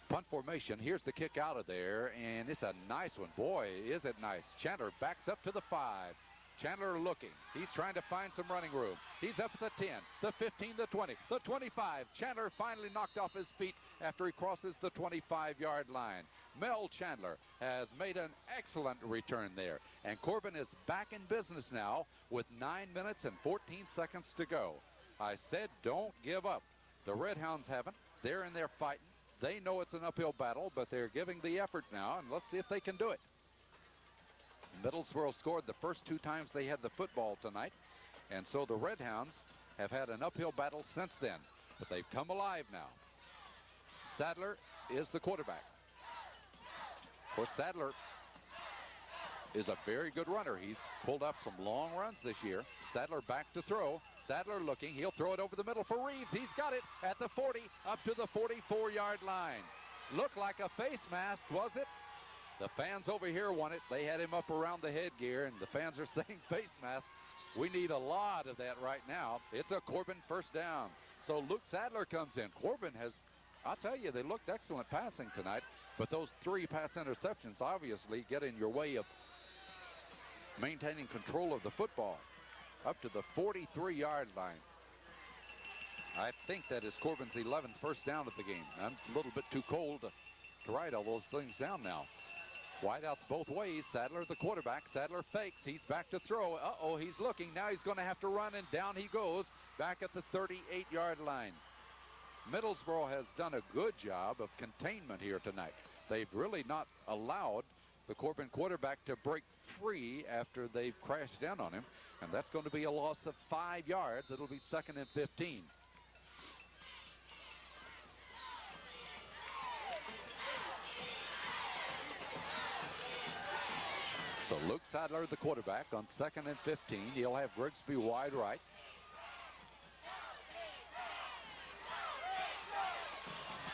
Punt formation. Here's the kick out of there, and it's a nice one. Boy, is it nice. Chandler backs up to the 5. Chandler looking. He's trying to find some running room. He's up at the 10, the 15, the 20, the 25. Chandler finally knocked off his feet after he crosses the 25-yard line. Mel Chandler has made an excellent return there. And Corbin is back in business now with 9 minutes and 14 seconds to go. I said don't give up. The Red Hounds haven't. They're in there fighting. They know it's an uphill battle, but they're giving the effort now, and let's see if they can do it. Middlesboro scored the first 2 times they had the football tonight, and so the Red Hounds have had an uphill battle since then, but they've come alive now. Sadler is the quarterback. Of course, Sadler is a very good runner. He's pulled up some long runs this year. Sadler back to throw. Sadler looking. He'll throw it over the middle for Reeves. He's got it at the 40, up to the 44-yard line. Looked like a face mask, was it? The fans over here want it. They had him up around the headgear, and the fans are saying face mask. We need a lot of that right now. It's a Corbin first down. So Luke Sadler comes in. Corbin has, I'll tell you, they looked excellent passing tonight, but those 3 pass interceptions obviously get in your way of maintaining control of the football. Up to the 43-yard line. I think that is Corbin's 11th first down of the game. I'm a little bit too cold to write all those things down now. Wideouts both ways. Sadler, the quarterback. Sadler fakes. He's back to throw. Uh-oh, he's looking. Now he's going to have to run, and down he goes back at the 38-yard line. Middlesboro has done a good job of containment here tonight. They've really not allowed the Corbin quarterback to break free after they've crashed down on him, and that's going to be a loss of 5 yards. It'll be 2nd and 15. Luke Sadler, the quarterback, on 2nd and 15. He'll have Grigsby wide right.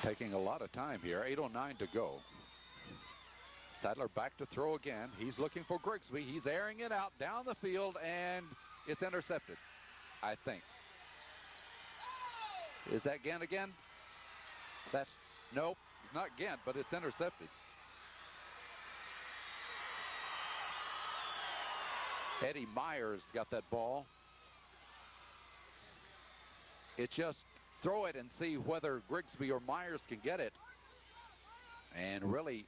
Taking a lot of time here. 8:09 to go. Sadler back to throw again. He's looking for Grigsby. He's airing it out down the field, and it's intercepted, I think. Is that Gant again? That's, nope, not Gant, but it's intercepted. Eddie Myers got that ball. It's just throw it and see whether Grigsby or Myers can get it. And really,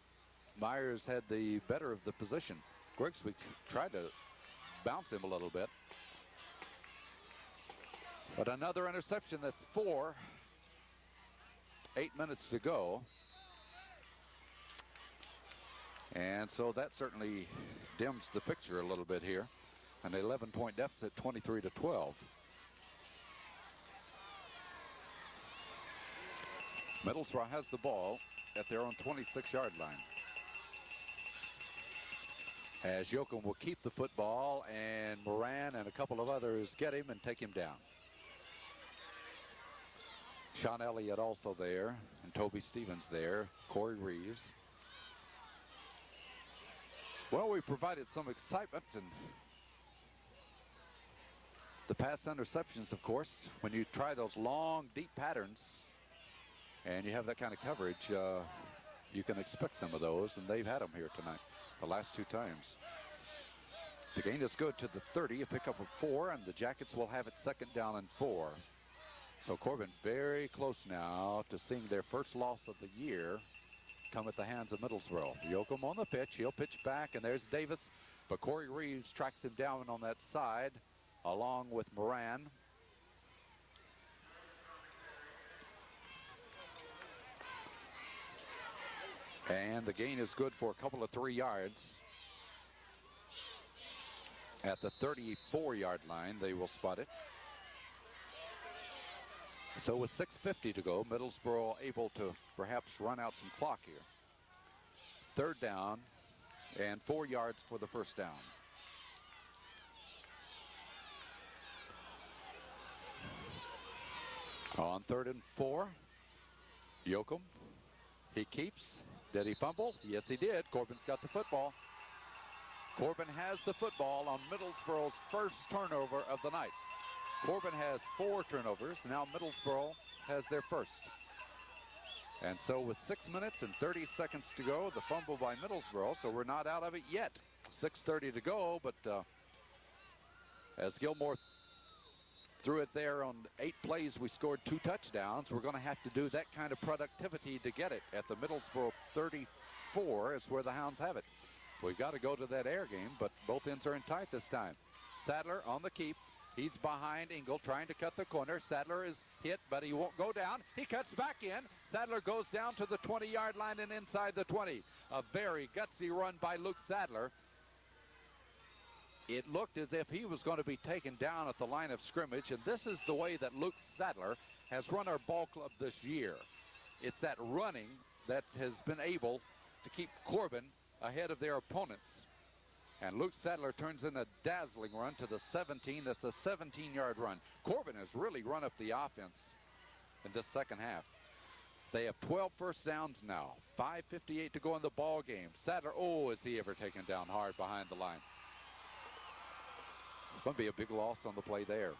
Myers had the better of the position. Grigsby tried to bounce him a little bit. But another interception. That's 4. 8 minutes to go. And so that certainly dims the picture a little bit here. An 11-point deficit, 23-12. Middlesboro has the ball at their own 26-yard line. As Yoakum will keep the football, and Moran and a couple of others get him and take him down. Sean Elliott also there, and Toby Stevens there, Corey Reeves. Well, we provided some excitement, and the pass interceptions, of course, when you try those long, deep patterns, and you have that kind of coverage, you can expect some of those, and they've had them here tonight, the last 2 times. The gain is good to the 30, a pickup of 4, and the Jackets will have it 2nd down and 4. So Corbin very close now to seeing their first loss of the year come at the hands of Middlesboro. Yoakum on the pitch. He'll pitch back, and there's Davis. But Corey Reeves tracks him down on that side, along with Moran. And the gain is good for a couple of 3 yards. At the 34-yard line, they will spot it. So with 6:50 to go, Middlesboro able to perhaps run out some clock here. 3rd down and 4 yards for the first down. On 3rd and 4, Yoakum. He keeps. Did he fumble? Yes, he did. Corbin's got the football. Corbin has the football on Middlesboro's first turnover of the night. Corbin has 4 turnovers. Now Middlesboro has their first. And so with 6 minutes and 30 seconds to go, the fumble by Middlesboro, so we're not out of it yet. 6:30 to go, but as Gilmore threw it there on 8 plays, we scored 2 touchdowns. We're going to have to do that kind of productivity to get it. At the Middlesboro 34 is where the Hounds have it. We've got to go to that air game, but both ends are in tight this time. Sadler on the keep. He's behind Engel trying to cut the corner. Sadler is hit, but he won't go down. He cuts back in. Sadler goes down to the 20-yard line and inside the 20. A very gutsy run by Luke Sadler. It looked as if he was going to be taken down at the line of scrimmage, and this is the way that Luke Sadler has run our ball club this year. It's that running that has been able to keep Corbin ahead of their opponents. And Luke Sadler turns in a dazzling run to the 17. That's a 17-yard run. Corbin has really run up the offense in this second half. They have 12 first downs now. 5:58 to go in the ball game. Sadler, oh, is he ever taken down hard behind the line. It's going to be a big loss on the play there.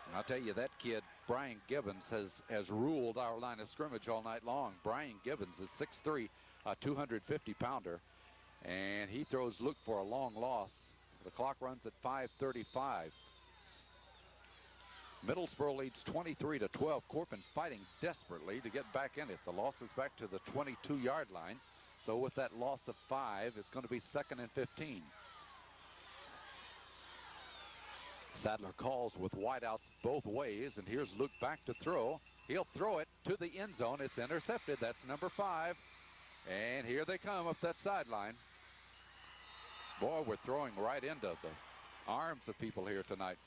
And I'll tell you, that kid, Brian Gibbons, has ruled our line of scrimmage all night long. Brian Gibbons is 6'3", a 250-pounder. And he throws Luke for a long loss. The clock runs at 5:35. Middlesboro leads 23-12. Corbin fighting desperately to get back in it. The loss is back to the 22-yard line. So with that loss of 5, it's going to be 2nd and 15. Sadler calls with wideouts both ways, and here's Luke back to throw. He'll throw it to the end zone. It's intercepted. That's number 5. And here they come up that sideline. Boy, we're throwing right into the arms of people here tonight.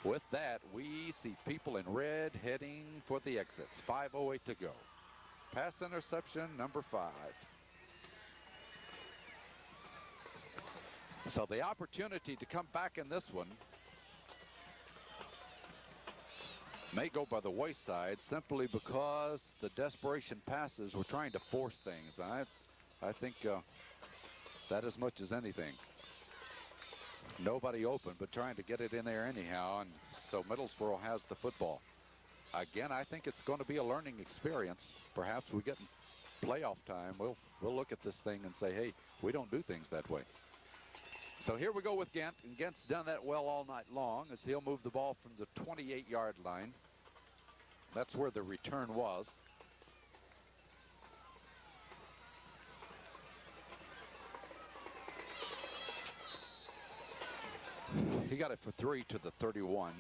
With that, we see people in red heading for the exits. 5:08 to go. Pass interception, number 5. So the opportunity to come back in this one may go by the wayside simply because the desperation passes were trying to force things. I think that as much as anything. Nobody open, but trying to get it in there anyhow, and so Middlesboro has the football. Again, I think it's going to be a learning experience. Perhaps we get in playoff time, we'll look at this thing and say, hey, we don't do things that way. So here we go with Ghent, and Ghent's done that well all night long as he'll move the ball from the 28-yard line. That's where the return was. He got it for 3 to the 31.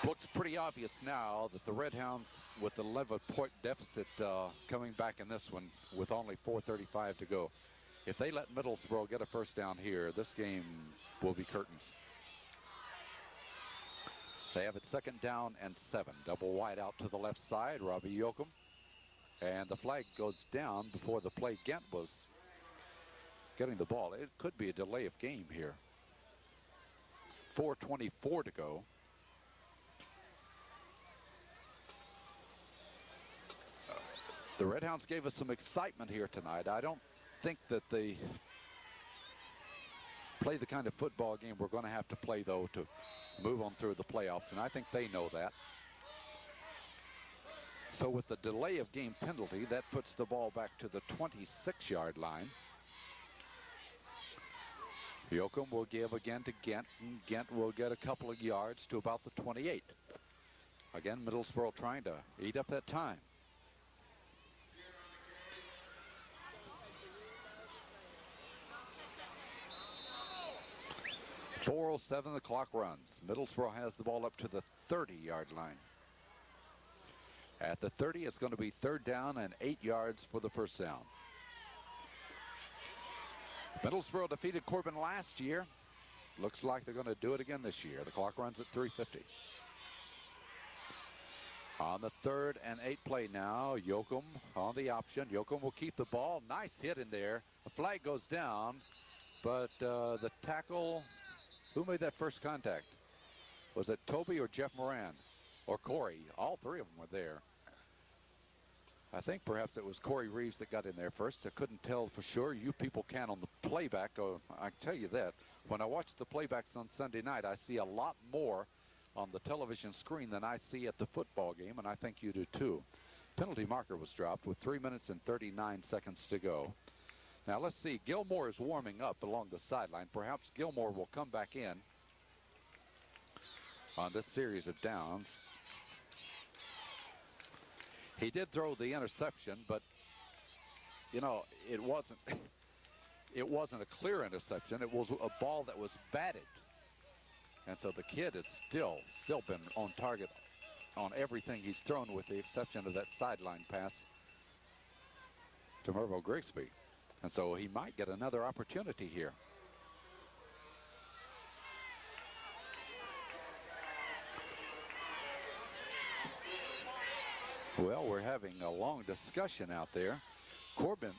Looks pretty obvious now that the Red Hounds, with the 11-point deficit coming back in this one with only 4:35 to go. If they let Middlesboro get a first down here, this game will be curtains. They have it 2nd down and 7. Double wide out to the left side, Robbie Yoakum. And the flag goes down before the play. Ghent was getting the ball. It could be a delay of game here. 4:24 to go. The Red Hounds gave us some excitement here tonight. I don't think that they play the kind of football game we're going to have to play, though, to move on through the playoffs, and I think they know that. So with the delay of game penalty, that puts the ball back to the 26-yard line. Yoakum will give again to Ghent, and Ghent will get a couple of yards to about the 28. Again, Middlesboro trying to eat up that time. .407, the clock runs. Middlesboro has the ball up to the 30-yard line. At the 30, it's going to be 3rd down and 8 yards for the first down. Middlesboro defeated Corbin last year. Looks like they're going to do it again this year. The clock runs at 3:50. On the 3rd and 8 play now, Yoakum on the option. Yoakum will keep the ball. Nice hit in there. The flag goes down, but the tackle, who made that first contact? Was it Toby or Jeff Moran or Corey? All three of them were there. I think perhaps it was Corey Reeves that got in there first. I couldn't tell for sure. You people can on the playback. Oh, I can tell you that. When I watch the playbacks on Sunday night, I see a lot more on the television screen than I see at the football game, and I think you do too. Penalty marker was dropped with 3 minutes and 39 seconds to go. Now let's see. Gilmore is warming up along the sideline. Perhaps Gilmore will come back in on this series of downs. He did throw the interception, but you know, it wasn't a clear interception. It was a ball that was batted. And so the kid has still been on target on everything he's thrown, with the exception of that sideline pass to Mervo Grigsby. And so he might get another opportunity here. Well, we're having a long discussion out there. Corbin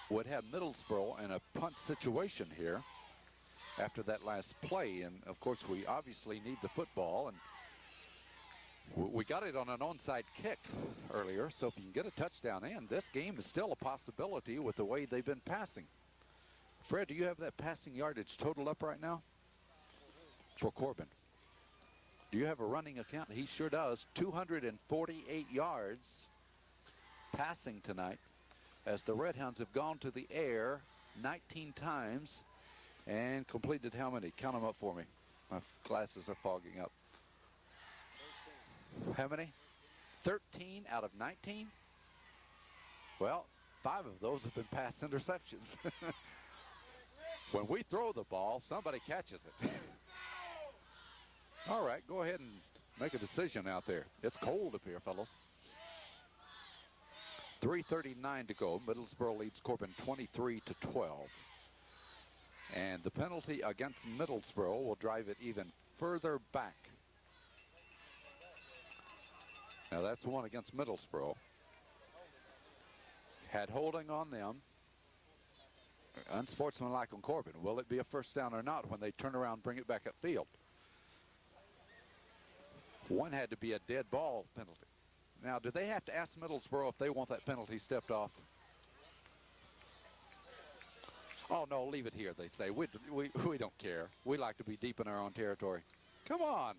would have Middlesboro in a punt situation here after that last play. And, of course, we obviously need the football. And we got it on an onside kick earlier. So if you can get a touchdown in, this game is still a possibility with the way they've been passing. Fred, do you have that passing yardage totaled up right now for Corbin? Do you have a running account? He sure does. 248 yards passing tonight as the Red Hounds have gone to the air 19 times and completed how many? Count them up for me. My glasses are fogging up. 13. How many? 13 out of 19? Well, 5 of those have been pass interceptions. When we throw the ball, somebody catches it. All right, go ahead and make a decision out there. It's cold up here, fellas. 3:39 to go. Middlesboro leads Corbin 23-12. And the penalty against Middlesboro will drive it even further back. Now that's one against Middlesboro. had holding on them. Unsportsmanlike on Corbin. Will it be a first down or not when they turn around and bring it back upfield? One had to be a dead ball penalty. Now, do they have to ask Middlesboro if they want that penalty stepped off? Oh, no, leave it here, they say. We don't care. We like to be deep in our own territory. Come on.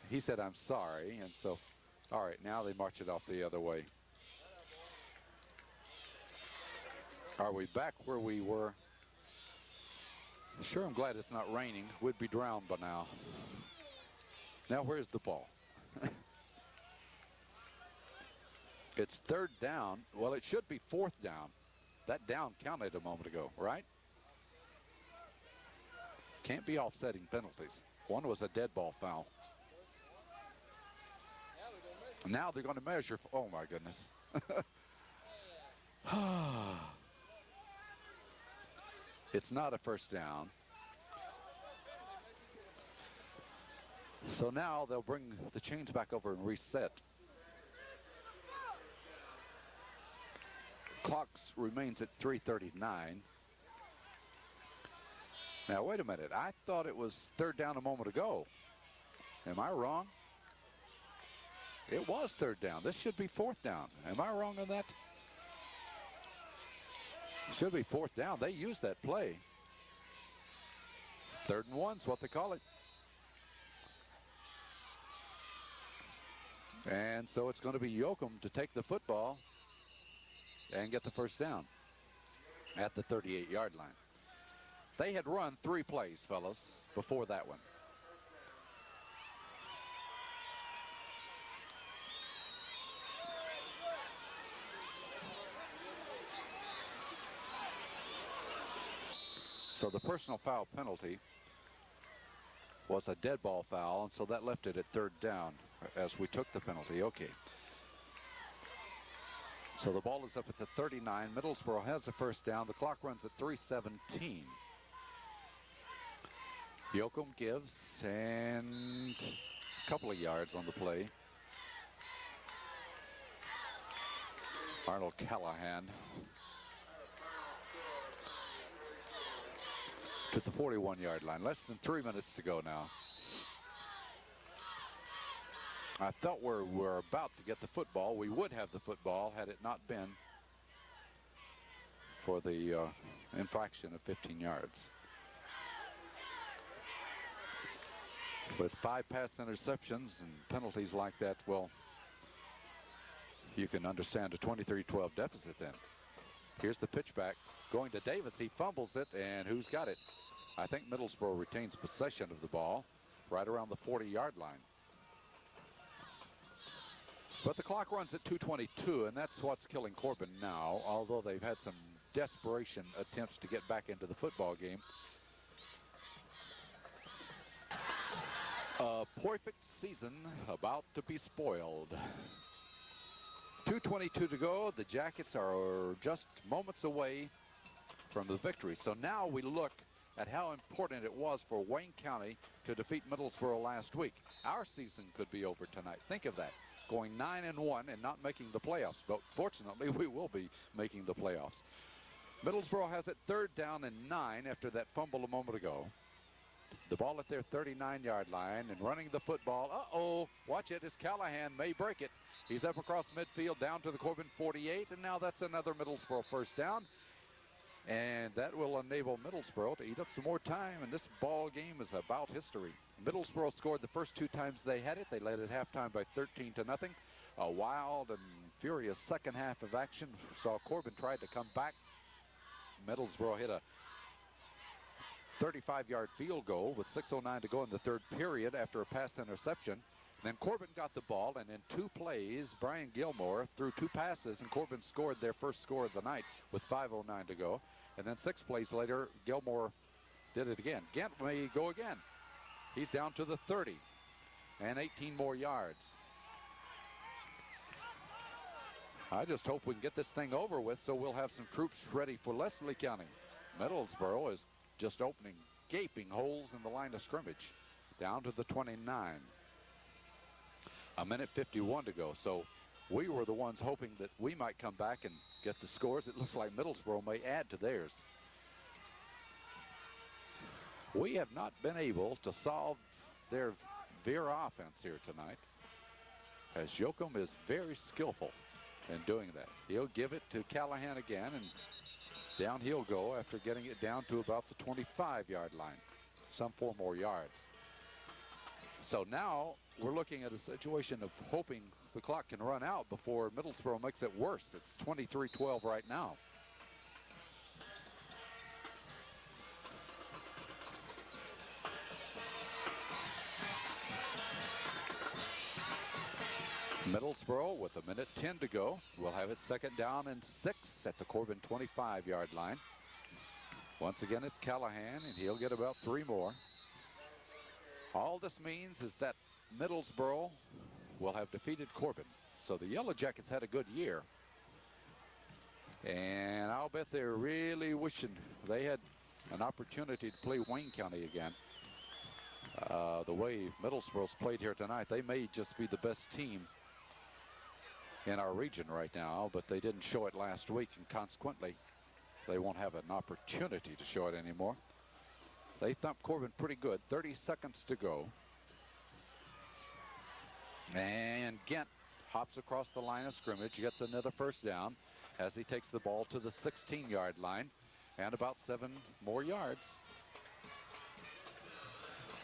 He said, I'm sorry. And so, all right, now they march it off the other way. Are we back where we were? Sure, I'm glad it's not raining. We'd be drowned by now. Now, where's the ball? It's third down. Well, it should be fourth down. That down counted a moment ago, right? Can't be offsetting penalties. One was a dead ball foul. Now they're going to measure. Oh, my goodness. It's not a first down. So now they'll bring the chains back over and reset. Clock remains at 3:39. Now, wait a minute. I thought it was third down a moment ago. Am I wrong? It was third down. This should be fourth down. Am I wrong on that? Should be fourth down. They used that play. 3rd and 1's what they call it. And so it's going to be Yoakum to take the football and get the first down at the 38-yard line. They had run 3 plays, fellas, before that one. So the personal foul penalty was a dead ball foul, and so that left it at 3rd down as we took the penalty. Okay. So the ball is up at the 39. Middlesboro has the first down. The clock runs at 3:17. Yoakum gives, and a couple of yards on the play. Arnold Callahan to the 41-yard line. Less than 3 minutes to go now. I thought we're about to get the football. We would have the football had it not been for the infraction of 15 yards. With 5 pass interceptions and penalties like that, well, you can understand a 23-12 deficit then. Here's the pitch back going to Davis. He fumbles it, and who's got it? I think Middlesboro retains possession of the ball right around the 40-yard line. But the clock runs at 2:22, and that's what's killing Corbin now, although they've had some desperation attempts to get back into the football game. A perfect season about to be spoiled. 2:22 to go. The Jackets are just moments away from the victory. So now we look at how important it was for Wayne County to defeat Middlesboro last week. Our season could be over tonight. Think of that. Going 9-1 and not making the playoffs. But fortunately, we will be making the playoffs. Middlesboro has it 3rd down and 9 after that fumble a moment ago. The ball at their 39-yard line and running the football. Uh-oh, watch it as Callahan may break it. He's up across midfield down to the Corbin 48, and now that's another Middlesboro first down. And that will enable Middlesboro to eat up some more time, and this ball game is about history. Middlesboro scored the first 2 times they had it. They led at halftime by 13-0. A wild and furious second half of action. Saw Corbin tried to come back. Middlesboro hit a 35-yard field goal with 6:09 to go in the 3rd period after a pass interception. Then Corbin got the ball, and in 2 plays, Brian Gilmore threw 2 passes, and Corbin scored their first score of the night with 5:09 to go. And then 6 plays later, Gilmore did it again. Gent may go again. He's down to the 30 and 18 more yards. I just hope we can get this thing over with so we'll have some troops ready for Leslie County. Middlesboro is just opening gaping holes in the line of scrimmage down to the 29. A minute 51 to go. So we were the ones hoping that we might come back and get the scores. It looks like Middlesboro may add to theirs. We have not been able to solve their veer offense here tonight, as Joachim is very skillful in doing that. He'll give it to Callahan again, and down he'll go after getting it down to about the 25-yard line. Some 4 more yards. So now we're looking at a situation of hoping the clock can run out before Middlesboro makes it worse. It's 23-12 right now. Middlesboro with a minute 10 to go will have it 2nd down and 6 at the Corbin 25-yard line. Once again, it's Callahan, and he'll get about 3 more. All this means is that Middlesboro will have defeated Corbin. So the Yellow Jackets had a good year. And I'll bet they're really wishing they had an opportunity to play Wayne County again. The way Middlesboro's played here tonight, they may just be the best team in our region right now, but they didn't show it last week, and consequently, they won't have an opportunity to show it anymore. They thumped Corbin pretty good. 30 seconds to go. And Gent hops across the line of scrimmage, gets another 1st down as he takes the ball to the 16-yard line and about 7 more yards.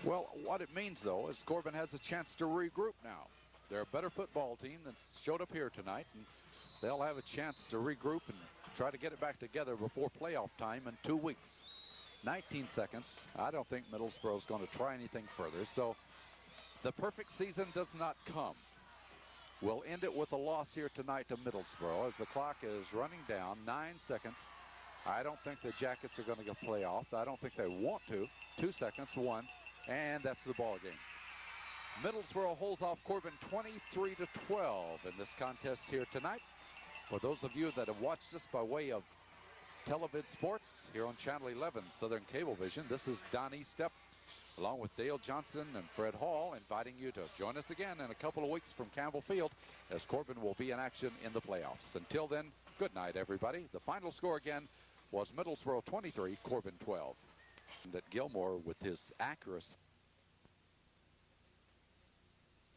Well, what it means, though, is Corbin has a chance to regroup now. They're a better football team that's showed up here tonight, and they'll have a chance to regroup and try to get it back together before playoff time in 2 weeks. 19 seconds. I don't think Middlesboro's going to try anything further, so the perfect season does not come. We'll end it with a loss here tonight to Middlesboro as the clock is running down. 9 seconds. I don't think the Jackets are going to get playoffs. I don't think they want to. 2 seconds, 1, and that's the ball game. Middlesboro holds off Corbin 23-12 in this contest here tonight. For those of you that have watched us by way of Televid Sports here on Channel 11 Southern Cablevision, this is Donnie Stepp along with Dale Johnson and Fred Hall, inviting you to join us again in a couple of weeks from Campbell Field as Corbin will be in action in the playoffs. Until then, good night, everybody. The final score again was Middlesboro 23, Corbin 12. And that Gilmore, with his accuracy